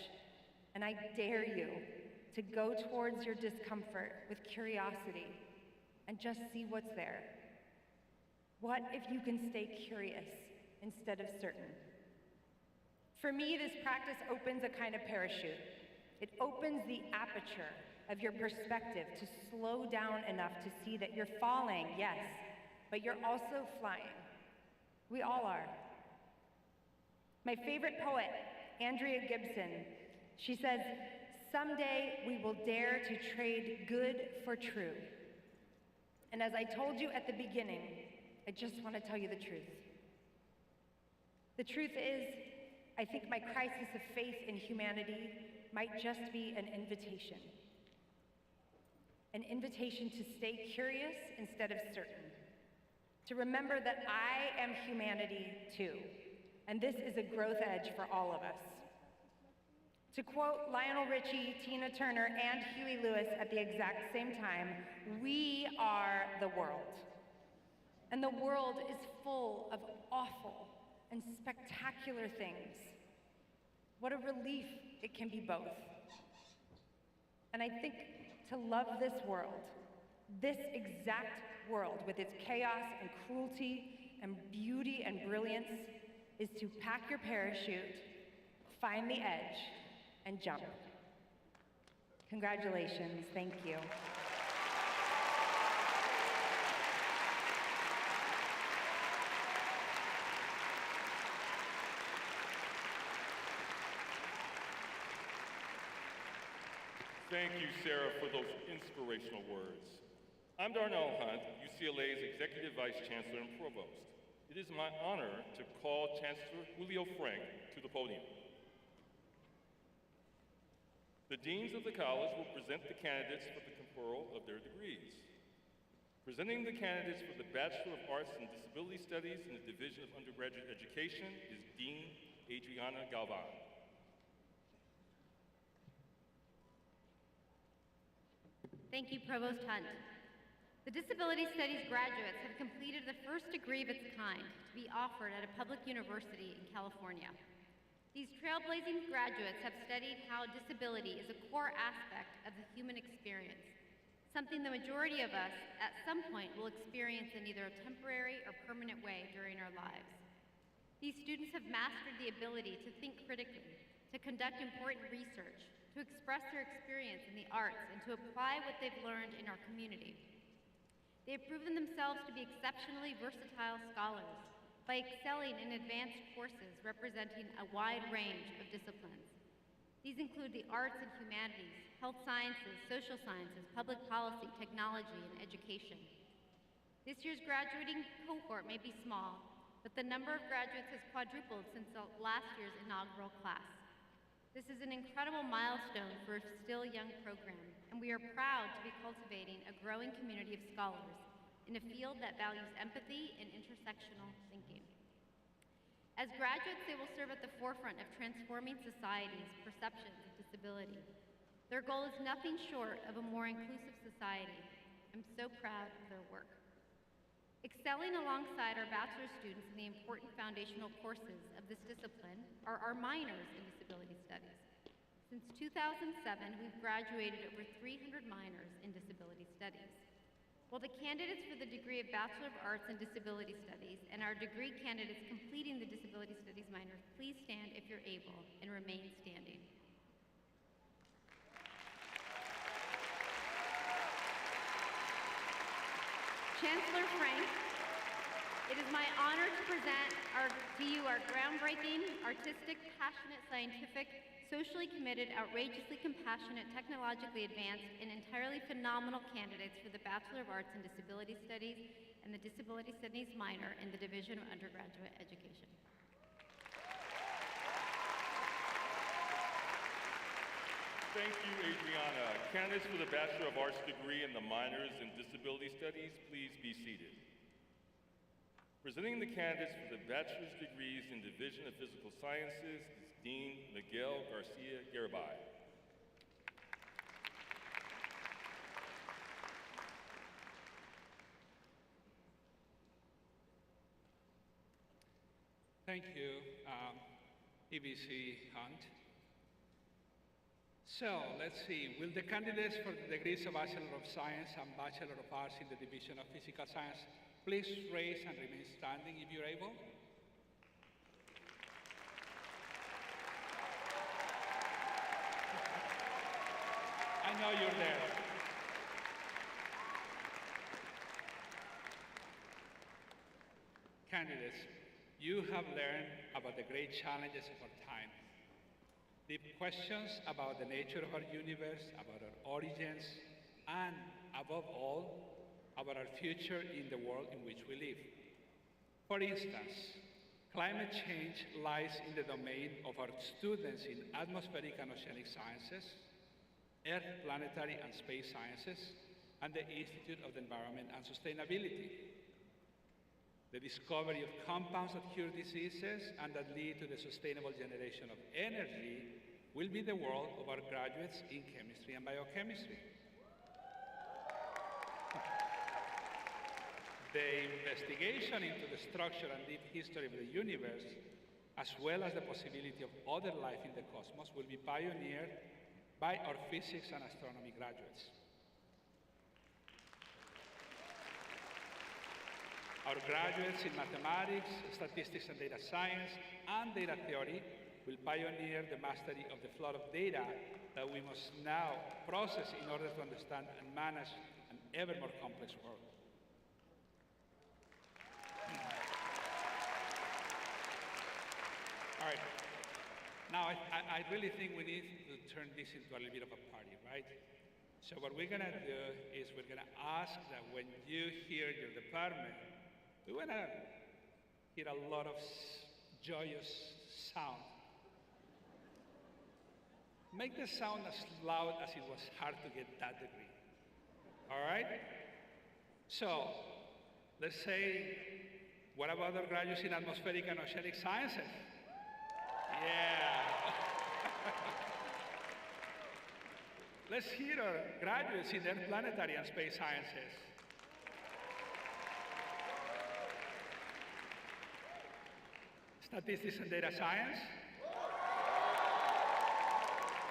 And I dare you to go towards your discomfort with curiosity and just see what's there. What if you can stay curious instead of certain? For me, this practice opens a kind of parachute. It opens the aperture of your perspective to slow down enough to see that you're falling, yes, but you're also flying. We all are. My favorite poet, Andrea Gibson, she says, "Someday we will dare to trade good for true." And as I told you at the beginning, I just want to tell you the truth. The truth is, I think my crisis of faith in humanity might just be an invitation. An invitation to stay curious instead of certain. To remember that I am humanity too. And this is a growth edge for all of us. To quote Lionel Richie, Tina Turner, and Huey Lewis at the exact same time, we are the world. And the world is full of awful and spectacular things. What a relief it can be both. And I think to love this world, this exact world with its chaos and cruelty and beauty and brilliance, is to pack your parachute, find the edge, and jump. Congratulations, thank you. Thank you, Sara, for those inspirational words. I'm Darnell Hunt, UCLA's Executive Vice Chancellor and Provost. It is my honor to call Chancellor Julio Frank to the podium. The deans of the college will present the candidates for the conferral of their degrees. Presenting the candidates for the Bachelor of Arts in Disability Studies in the Division of Undergraduate Education is Dean Adriana Galvan. Thank you, Provost Hunt. The Disability Studies graduates have completed the first degree of its kind to be offered at a public university in California. These trailblazing graduates have studied how disability is a core aspect of the human experience, something the majority of us at some point will experience in either a temporary or permanent way during our lives. These students have mastered the ability to think critically, to conduct important research, to express their experience in the arts, and to apply what they've learned in our community. They have proven themselves to be exceptionally versatile scholars by excelling in advanced courses representing a wide range of disciplines. These include the arts and humanities, health sciences, social sciences, public policy, technology, and education. This year's graduating cohort may be small, but the number of graduates has quadrupled since last year's inaugural class. This is an incredible milestone for a still young program, and we are proud to be cultivating a growing community of scholars in a field that values empathy and intersectional thinking. As graduates, they will serve at the forefront of transforming society's perceptions of disability. Their goal is nothing short of a more inclusive society. I'm so proud of their work. Excelling alongside our bachelor students in the important foundational courses of this discipline are our minors in disability studies. Since 2007, we've graduated over 300 minors in disability studies. Will the candidates for the degree of Bachelor of Arts in Disability Studies and our degree candidates completing the Disability Studies minors please stand if you're able and remain standing. Chancellor Frank, it is my honor to present to you our groundbreaking, artistic, passionate, scientific, socially committed, outrageously compassionate, technologically advanced, and entirely phenomenal candidates for the Bachelor of Arts in Disability Studies and the Disability Studies minor in the Division of Undergraduate Education. Thank you, Adriana. Candidates for the Bachelor of Arts degree and the minors in Disability Studies, please be seated. Presenting the candidates for the bachelor's degrees in Division of Physical Sciences is Dean Miguel Garcia Bareilles. Thank you, EBC Hunt. So, let's see, will the candidates for the degrees of Bachelor of Science and Bachelor of Arts in the Division of Physical Science please raise and remain standing if you're able? I know you're there. Candidates, you have learned about the great challenges of our time. Deep questions about the nature of our universe, about our origins, and above all, about our future in the world in which we live. For instance, climate change lies in the domain of our students in atmospheric and oceanic sciences, earth, planetary, and space sciences, and the Institute of the Environment and Sustainability. The discovery of compounds that cure diseases and that lead to the sustainable generation of energy will be the world of our graduates in chemistry and biochemistry. The investigation into the structure and deep history of the universe, as well as the possibility of other life in the cosmos, will be pioneered by our physics and astronomy graduates. Our graduates in mathematics, statistics and data science, and data theory will pioneer the mastery of the flood of data that we must now process in order to understand and manage an ever more complex world. All right. Now, I really think we need to turn this into a little bit of a party, right? So what we're going to do is we're going to ask that when you hear your department, we want to hear a lot of joyous sound. Make the sound as loud as it was hard to get that degree. All right? So, let's say, what about our graduates in atmospheric and oceanic sciences? Yeah. Let's hear our graduates in earth, planetary, and space sciences. Statistics and data science.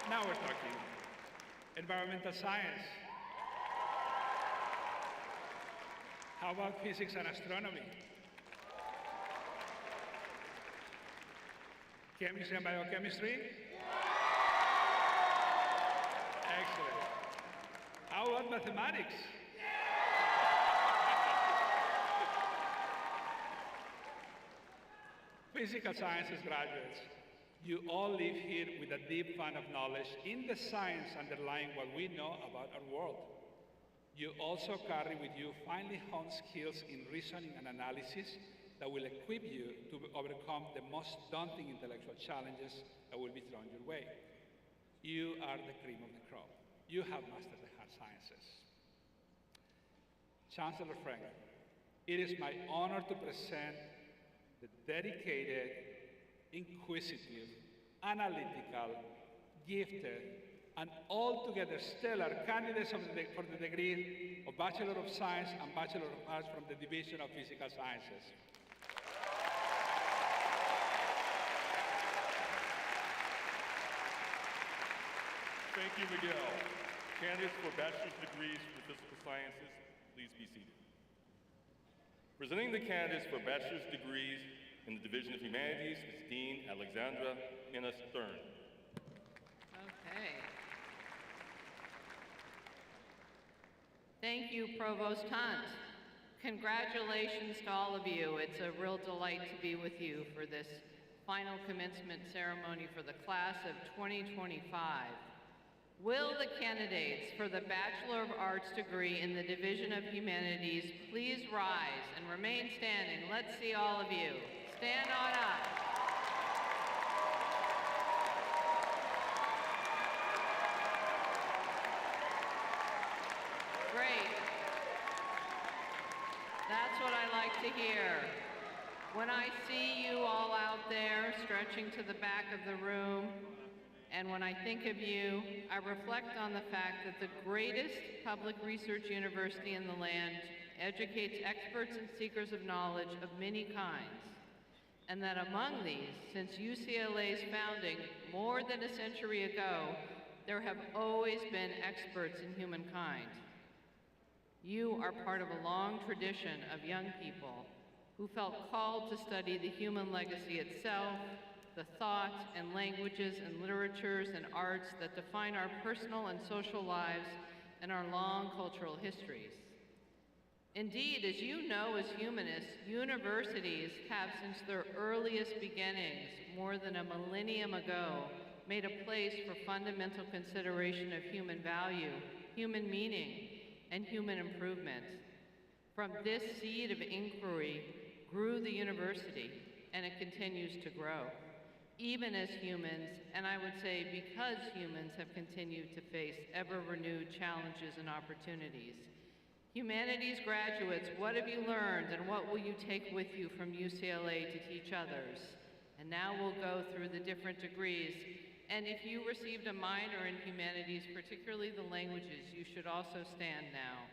Now we're talking. Environmental science. How about physics and astronomy? Chemistry and biochemistry? Excellent. How about mathematics? Physical sciences graduates, you all live here with a deep fund of knowledge in the science underlying what we know about our world. You also carry with you finely honed skills in reasoning and analysis that will equip you to overcome the most daunting intellectual challenges that will be thrown your way. You are the cream of the crop. You have mastered the hard sciences. Chancellor Frank, it is my honor to present the dedicated, inquisitive, analytical, gifted, and altogether stellar candidates for the degree of Bachelor of Science and Bachelor of Arts from the Division of Physical Sciences. Thank you, Miguel. Candidates for bachelor's degrees for physical sciences, please be seated. Presenting the candidates for bachelor's degrees in the Division of Humanities is Dean Alexandra Stern. Okay. Thank you, Provost Hunt. Congratulations to all of you. It's a real delight to be with you for this final commencement ceremony for the class of 2025. Will the candidates for the Bachelor of Arts degree in the Division of Humanities please rise and remain standing? Let's see all of you. Stand on up. Great. That's what I like to hear. When I see you all out there stretching to the back of the room, and when I think of you, I reflect on the fact that the greatest public research university in the land educates experts and seekers of knowledge of many kinds, and that among these, since UCLA's founding more than a century ago, there have always been experts in humankind. You are part of a long tradition of young people who felt called to study the human legacy itself, the thoughts and languages and literatures and arts that define our personal and social lives and our long cultural histories. Indeed, as you know as humanists, universities have since their earliest beginnings, more than a millennium ago, made a place for fundamental consideration of human value, human meaning, and human improvement. From this seed of inquiry grew the university, and it continues to grow, even as humans, and I would say because humans have continued to face ever-renewed challenges and opportunities. Humanities graduates, what have you learned and what will you take with you from UCLA to teach others? And now we'll go through the different degrees. And if you received a minor in humanities, particularly the languages, you should also stand now.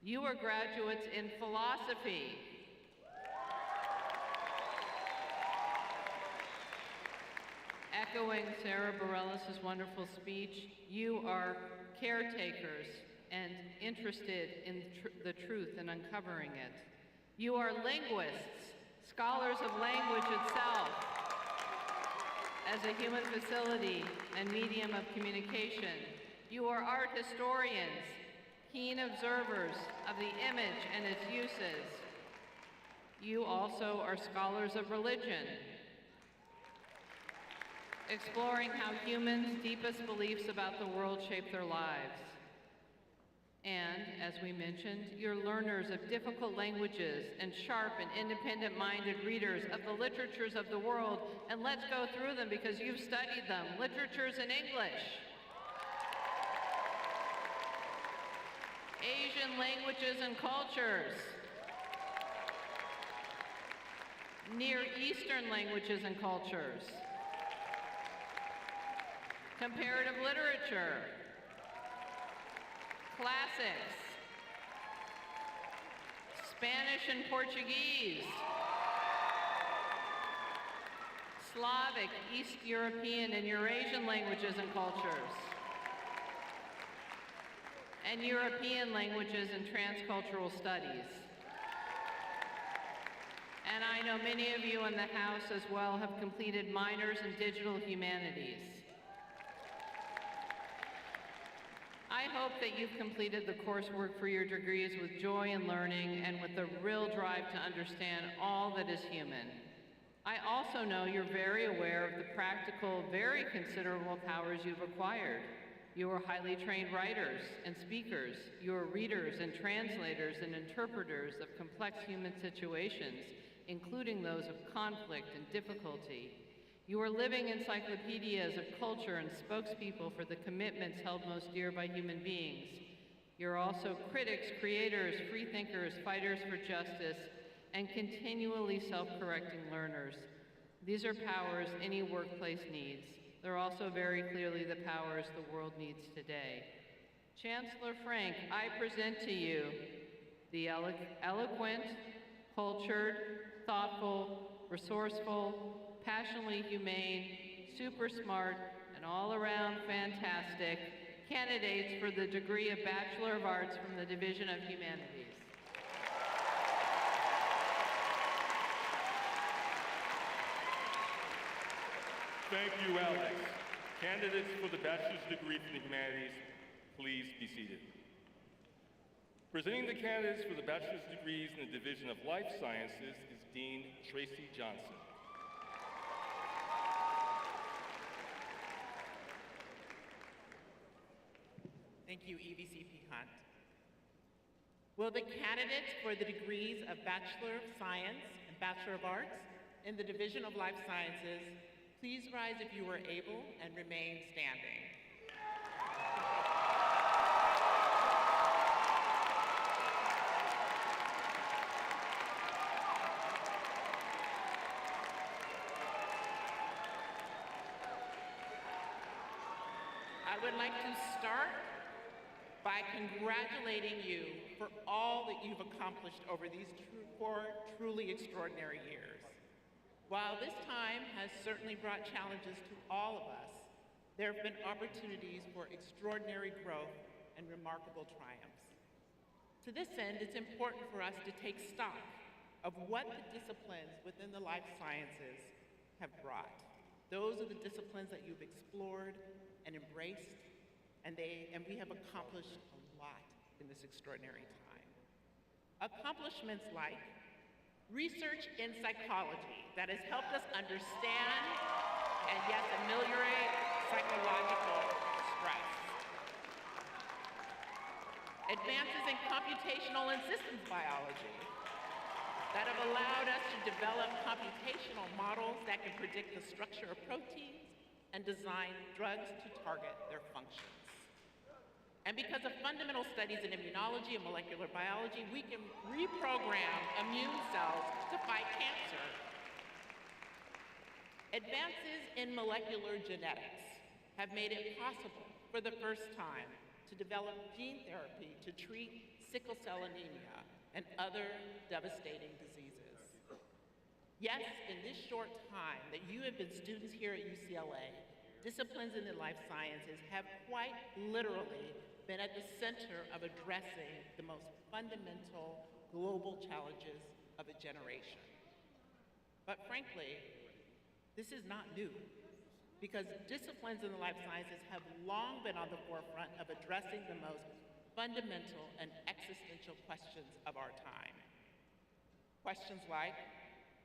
You are graduates in philosophy. Echoing Sara Bareilles' wonderful speech, you are caretakers and interested in the truth and uncovering it. You are linguists, scholars of language itself as a human facility and medium of communication. You are art historians, keen observers of the image and its uses. You also are scholars of religion, exploring how humans' deepest beliefs about the world shape their lives. And, as we mentioned, you're learners of difficult languages and sharp and independent-minded readers of the literatures of the world. And let's go through them because you've studied them. Literatures in English, Asian languages and cultures, Near Eastern languages and cultures, comparative literature, classics, Spanish and Portuguese, Slavic, East European, and Eurasian languages and cultures, and European languages and transcultural studies. And I know many of you in the House as well have completed minors in digital humanities. I hope that you've completed the coursework for your degrees with joy and learning and with a real drive to understand all that is human. I also know you're very aware of the practical, very considerable powers you've acquired. You are highly trained writers and speakers. You are readers and translators and interpreters of complex human situations, including those of conflict and difficulty. You are living encyclopedias of culture and spokespeople for the commitments held most dear by human beings. You're also critics, creators, freethinkers, fighters for justice, and continually self-correcting learners. These are powers any workplace needs. They're also very clearly the powers the world needs today. Chancellor Frank, I present to you the eloquent, cultured, thoughtful, resourceful, passionately humane, super smart, and all-around fantastic candidates for the degree of Bachelor of Arts from the Division of Humanities. Thank you, Alex. Candidates for the bachelor's degree from the humanities, please be seated. Presenting the candidates for the bachelor's degrees in the Division of Life Sciences is Dean Tracy Johnson. Thank you, EVCP Hunt. Will the candidates for the degrees of Bachelor of Science and Bachelor of Arts in the Division of Life Sciences please rise if you are able and remain standing? I would like to start by congratulating you for all that you've accomplished over these four truly extraordinary years. While this time has certainly brought challenges to all of us, there have been opportunities for extraordinary growth and remarkable triumphs. To this end, it's important for us to take stock of what the disciplines within the life sciences have brought. Those are the disciplines that you've explored and embraced, and we have accomplished a lot in this extraordinary time. Accomplishments like research in psychology that has helped us understand and, yes, ameliorate psychological stress. Advances in computational and systems biology that have allowed us to develop computational models that can predict the structure of proteins and design drugs to target their functions. And because of fundamental studies in immunology and molecular biology, we can reprogram immune cells to fight cancer. Advances in molecular genetics have made it possible for the first time to develop gene therapy to treat sickle cell anemia and other devastating diseases. Yes, in this short time that you have been students here at UCLA, disciplines in the life sciences have quite literally been at the center of addressing the most fundamental global challenges of a generation. But frankly, this is not new, because disciplines in the life sciences have long been on the forefront of addressing the most fundamental and existential questions of our time. Questions like,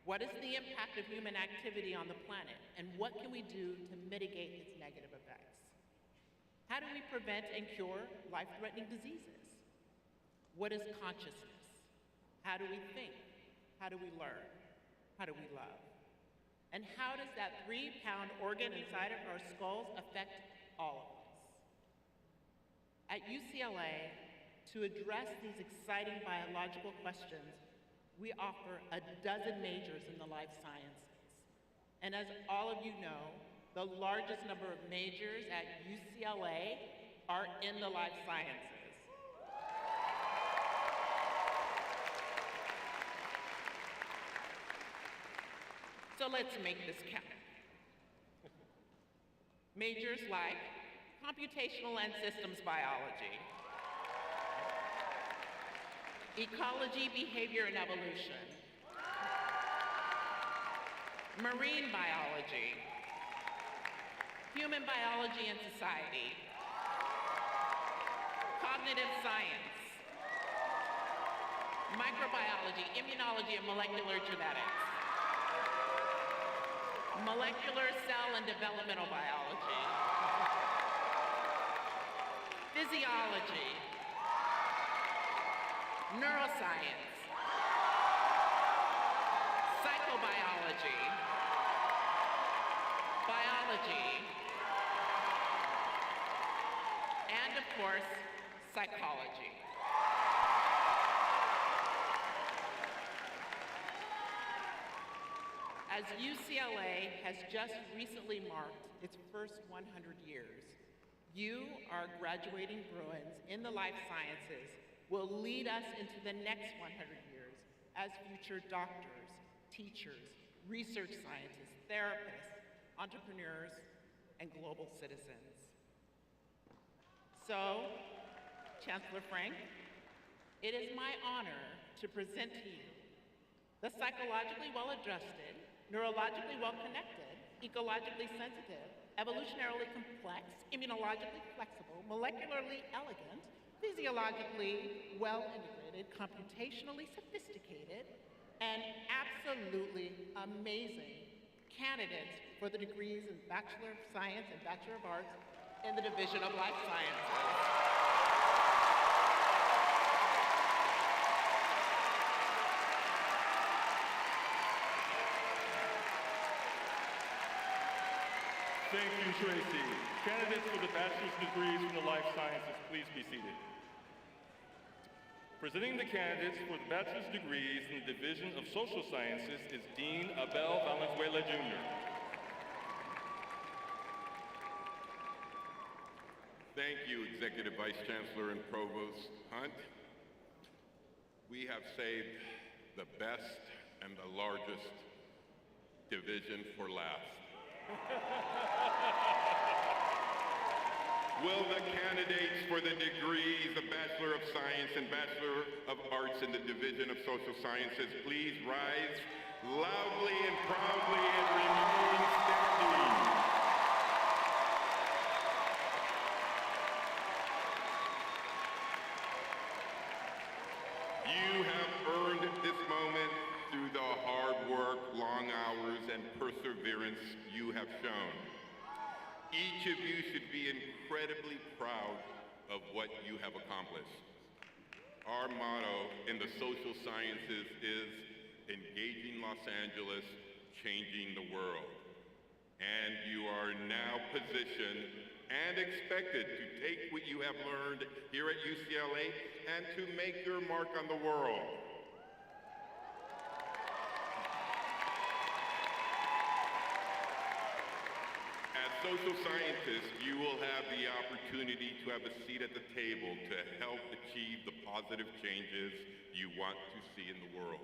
what is the impact of human activity on the planet, and what can we do to mitigate its negative effects? How do we prevent and cure life-threatening diseases? What is consciousness? How do we think? How do we learn? How do we love? And how does that 3-pound organ inside of our skulls affect all of us? At UCLA, to address these exciting biological questions, we offer a dozen majors in the life sciences. And as all of you know, the largest number of majors at UCLA are in the life sciences. So let's make this count. Majors like computational and systems biology, ecology, behavior, and evolution, marine biology, human biology and society, cognitive science, microbiology, immunology, and molecular genetics, molecular cell and developmental biology, physiology, neuroscience, psychobiology, biology, and of course, psychology. As UCLA has just recently marked its first 100 years, you, our graduating Bruins in the life sciences, will lead us into the next 100 years as future doctors, teachers, research scientists, therapists, entrepreneurs, and global citizens. So, Chancellor Frank, it is my honor to present to you the psychologically well-adjusted, neurologically well-connected, ecologically sensitive, evolutionarily complex, immunologically flexible, molecularly elegant, physiologically well-integrated, computationally sophisticated, and absolutely amazing candidates for the degrees in Bachelor of Science and Bachelor of Arts in the Division of Life Sciences. Thank you, Tracy. Candidates for the bachelor's degrees from the life sciences, please be seated. Presenting the candidates for the bachelor's degrees in the Division of Social Sciences is Dean Abel Valenzuela, Jr. Thank you, Executive Vice Chancellor and Provost Hunt. We have saved the best and the largest division for last. Will the candidates for the degrees of Bachelor of Science and Bachelor of Arts in the Division of Social Sciences please rise loudly and proudly and remain standing? You have earned this moment through the hard work, long hours, and perseverance you have shown. Each of you should be incredibly proud of what you have accomplished. Our motto in the social sciences is engaging Los Angeles, changing the world. And you are now positioned and expected to take what you have learned here at UCLA and to make your mark on the world. Social scientists, you will have the opportunity to have a seat at the table to help achieve the positive changes you want to see in the world.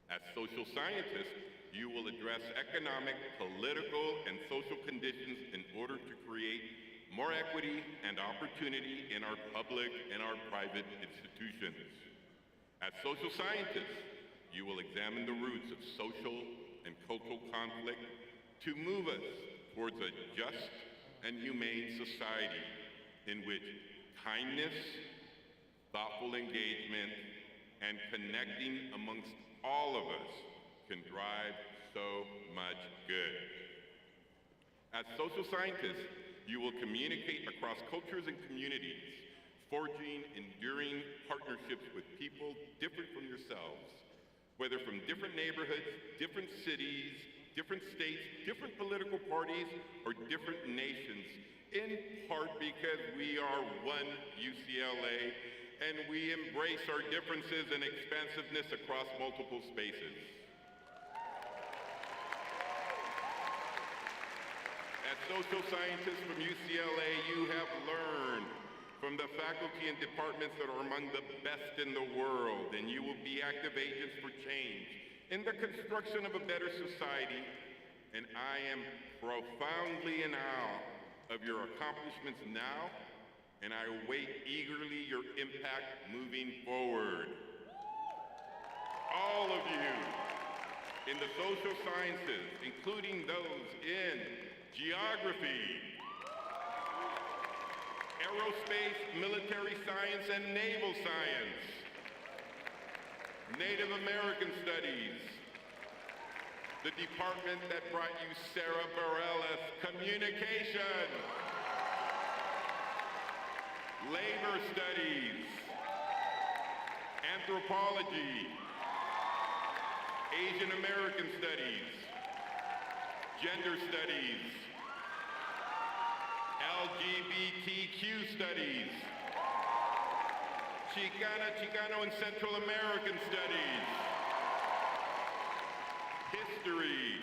As social scientists, you will address economic, political, and social conditions in order to create more equity and opportunity in our public and our private institutions. As social scientists, you will examine the roots of social and cultural conflict to move us towards a just and humane society in which kindness, thoughtful engagement, and connecting amongst all of us can drive so much good. As social scientists, you will communicate across cultures and communities, forging enduring partnerships with people different from yourselves, whether from different neighborhoods, different cities, different states, different political parties, or different nations, in part because we are one UCLA and we embrace our differences and expansiveness across multiple spaces. As social scientists from UCLA, you have learned from the faculty and departments that are among the best in the world, and you will be active agents for change in the construction of a better society, and I am profoundly in awe of your accomplishments now, and I await eagerly your impact moving forward. All of you in the social sciences, including those in geography, aerospace, military science, and naval science, Native American Studies, the department that brought you Sara, Bareilles, Communication, Labor Studies, Anthropology, Asian American Studies, Gender Studies, LGBTQ Studies, Chicano and Central American Studies, History,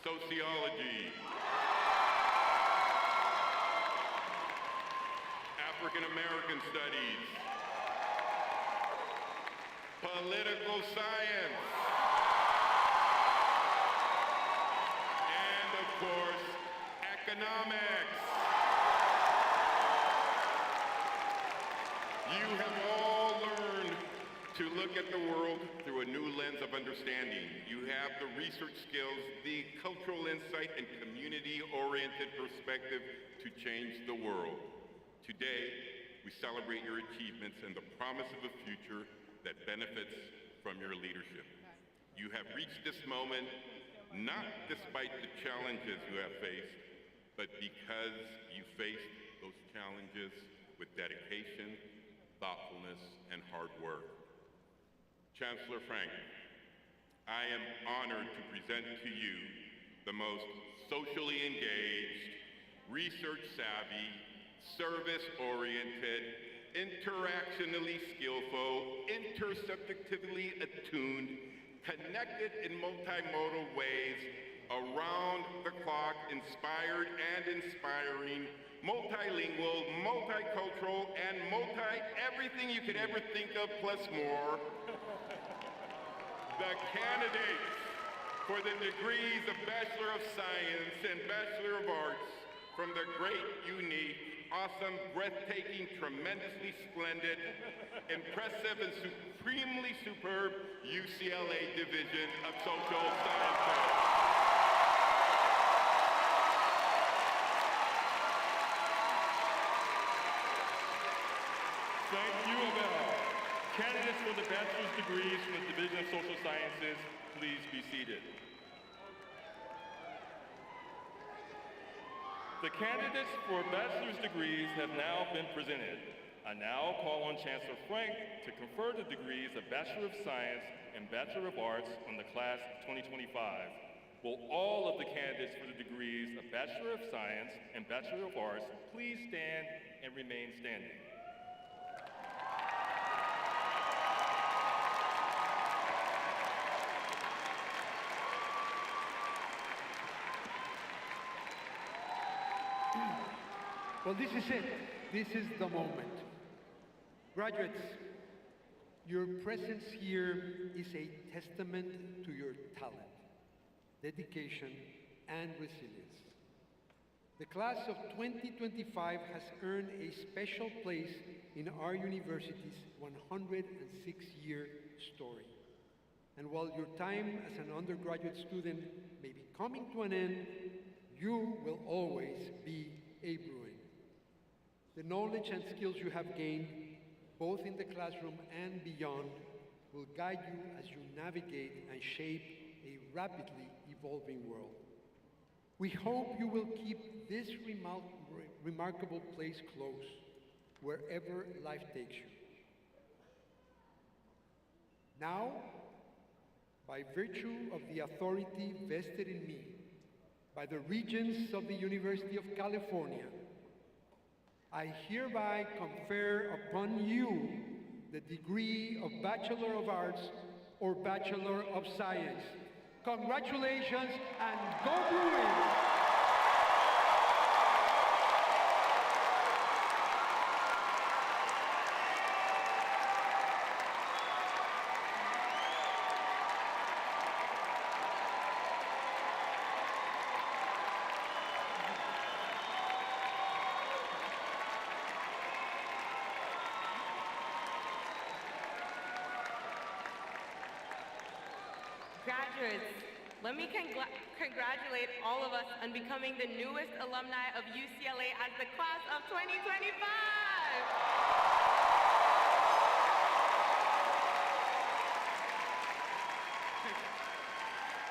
Sociology, African American Studies, Political Science, and of course, Economics. You have all learned to look at the world through a new lens of understanding. You have the research skills, the cultural insight, and community-oriented perspective to change the world. Today, we celebrate your achievements and the promise of a future that benefits from your leadership. You have reached this moment not despite the challenges you have faced, but because you faced those challenges with dedication, thoughtfulness, and hard work. Chancellor Frank, I am honored to present to you the most socially engaged, research-savvy, service-oriented, interactionally skillful, intersubjectively attuned, connected in multimodal ways, around-the-clock, inspired and inspiring, multilingual, multicultural, and everything you could ever think of plus more. The candidates for the degrees of Bachelor of Science and Bachelor of Arts from the great, unique, awesome, breathtaking, tremendously splendid, impressive, and supremely superb UCLA Division of Social Sciences. Thank you, Abel. Candidates for the bachelor's degrees from the Division of Social Sciences, please be seated. The candidates for bachelor's degrees have now been presented. I now call on Chancellor Frank to confer the degrees of Bachelor of Science and Bachelor of Arts on the class of 2025. Will all of the candidates for the degrees of Bachelor of Science and Bachelor of Arts please stand and remain standing? Well, this is it. This is the moment. Graduates, your presence here is a testament to your talent, dedication, and resilience. The class of 2025 has earned a special place in our university's 106-year story. And while your time as an undergraduate student may be coming to an end, you will always be a Bruin. The knowledge and skills you have gained, both in the classroom and beyond, will guide you as you navigate and shape a rapidly evolving world. We hope you will keep this remarkable place close, wherever life takes you. Now, by virtue of the authority vested in me by the Regents of the University of California, I hereby confer upon you the degree of Bachelor of Arts or Bachelor of Science. Congratulations and go Bruins! Graduates, let me congratulate all of us on becoming the newest alumni of UCLA as the class of 2025!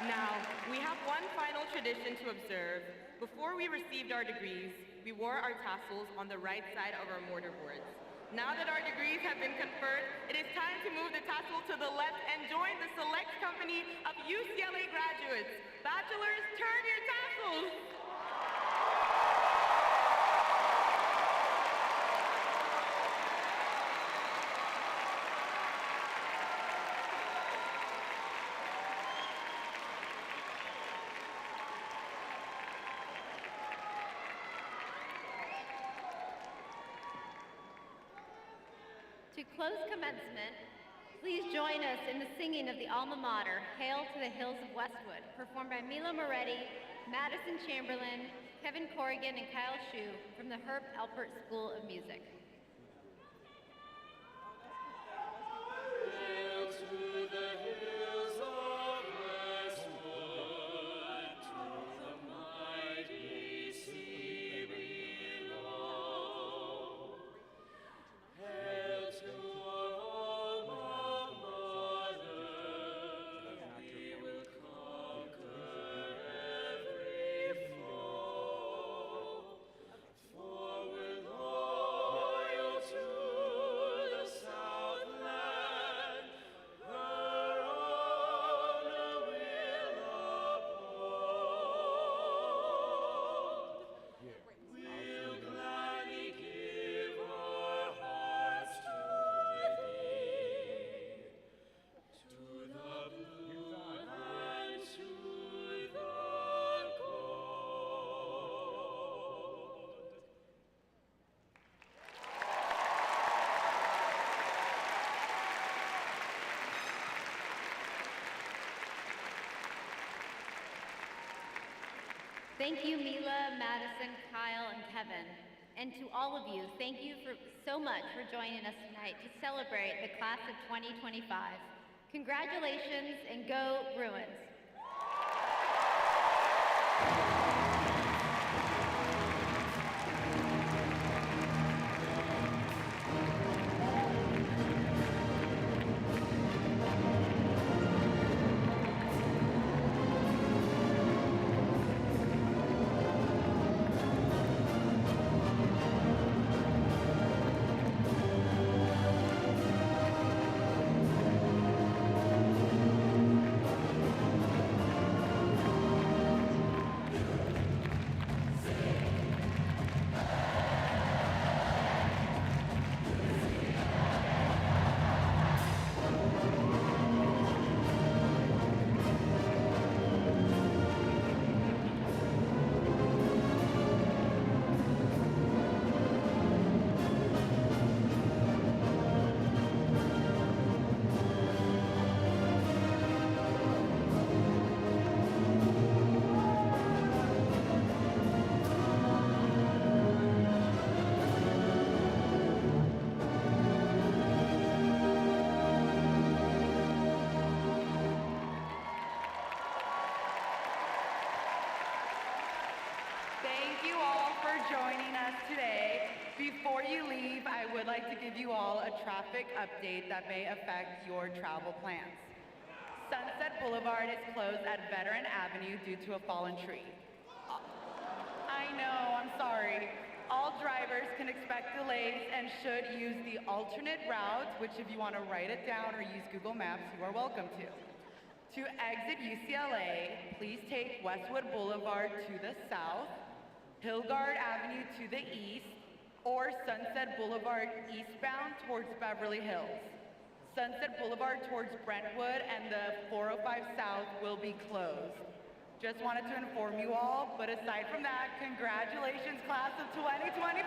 Now, we have one final tradition to observe. Before we received our degrees, we wore our tassels on the right side of our mortarboards. Now that our degrees have been conferred, it is time to move the tassel to the left and join the select company of UCLA graduates. Bachelors, turn your tassels! To close commencement, please join us in the singing of the alma mater, Hail to the Hills of Westwood, performed by Milo Moretti, Madison Chamberlain, Kevin Corrigan, and Kyle Shue from the Herb Alpert School of Music. Hail to the hills of Westwood, to the mighty sea below. Hail to our alma mater, we will conquer every foe. For we're loyal to the Southland, her Thank you, Mila, Madison, Kyle, and Kevin. And to all of you, thank you so much for joining us tonight to celebrate the class of 2025. Congratulations and go Bruins! Thank you all for joining us today. Before you leave, I would like to give you all a traffic update that may affect your travel plans. Sunset Boulevard is closed at Veteran Avenue due to a fallen tree. I know, I'm sorry. All drivers can expect delays and should use the alternate route, which if you want to write it down or use Google Maps, you are welcome to. To exit UCLA, please take Westwood Boulevard to the south, Hillgard Avenue to the east, or Sunset Boulevard eastbound towards Beverly Hills. Sunset Boulevard towards Brentwood and the 405 South will be closed. Just wanted to inform you all, but aside from that, congratulations, class of 2025!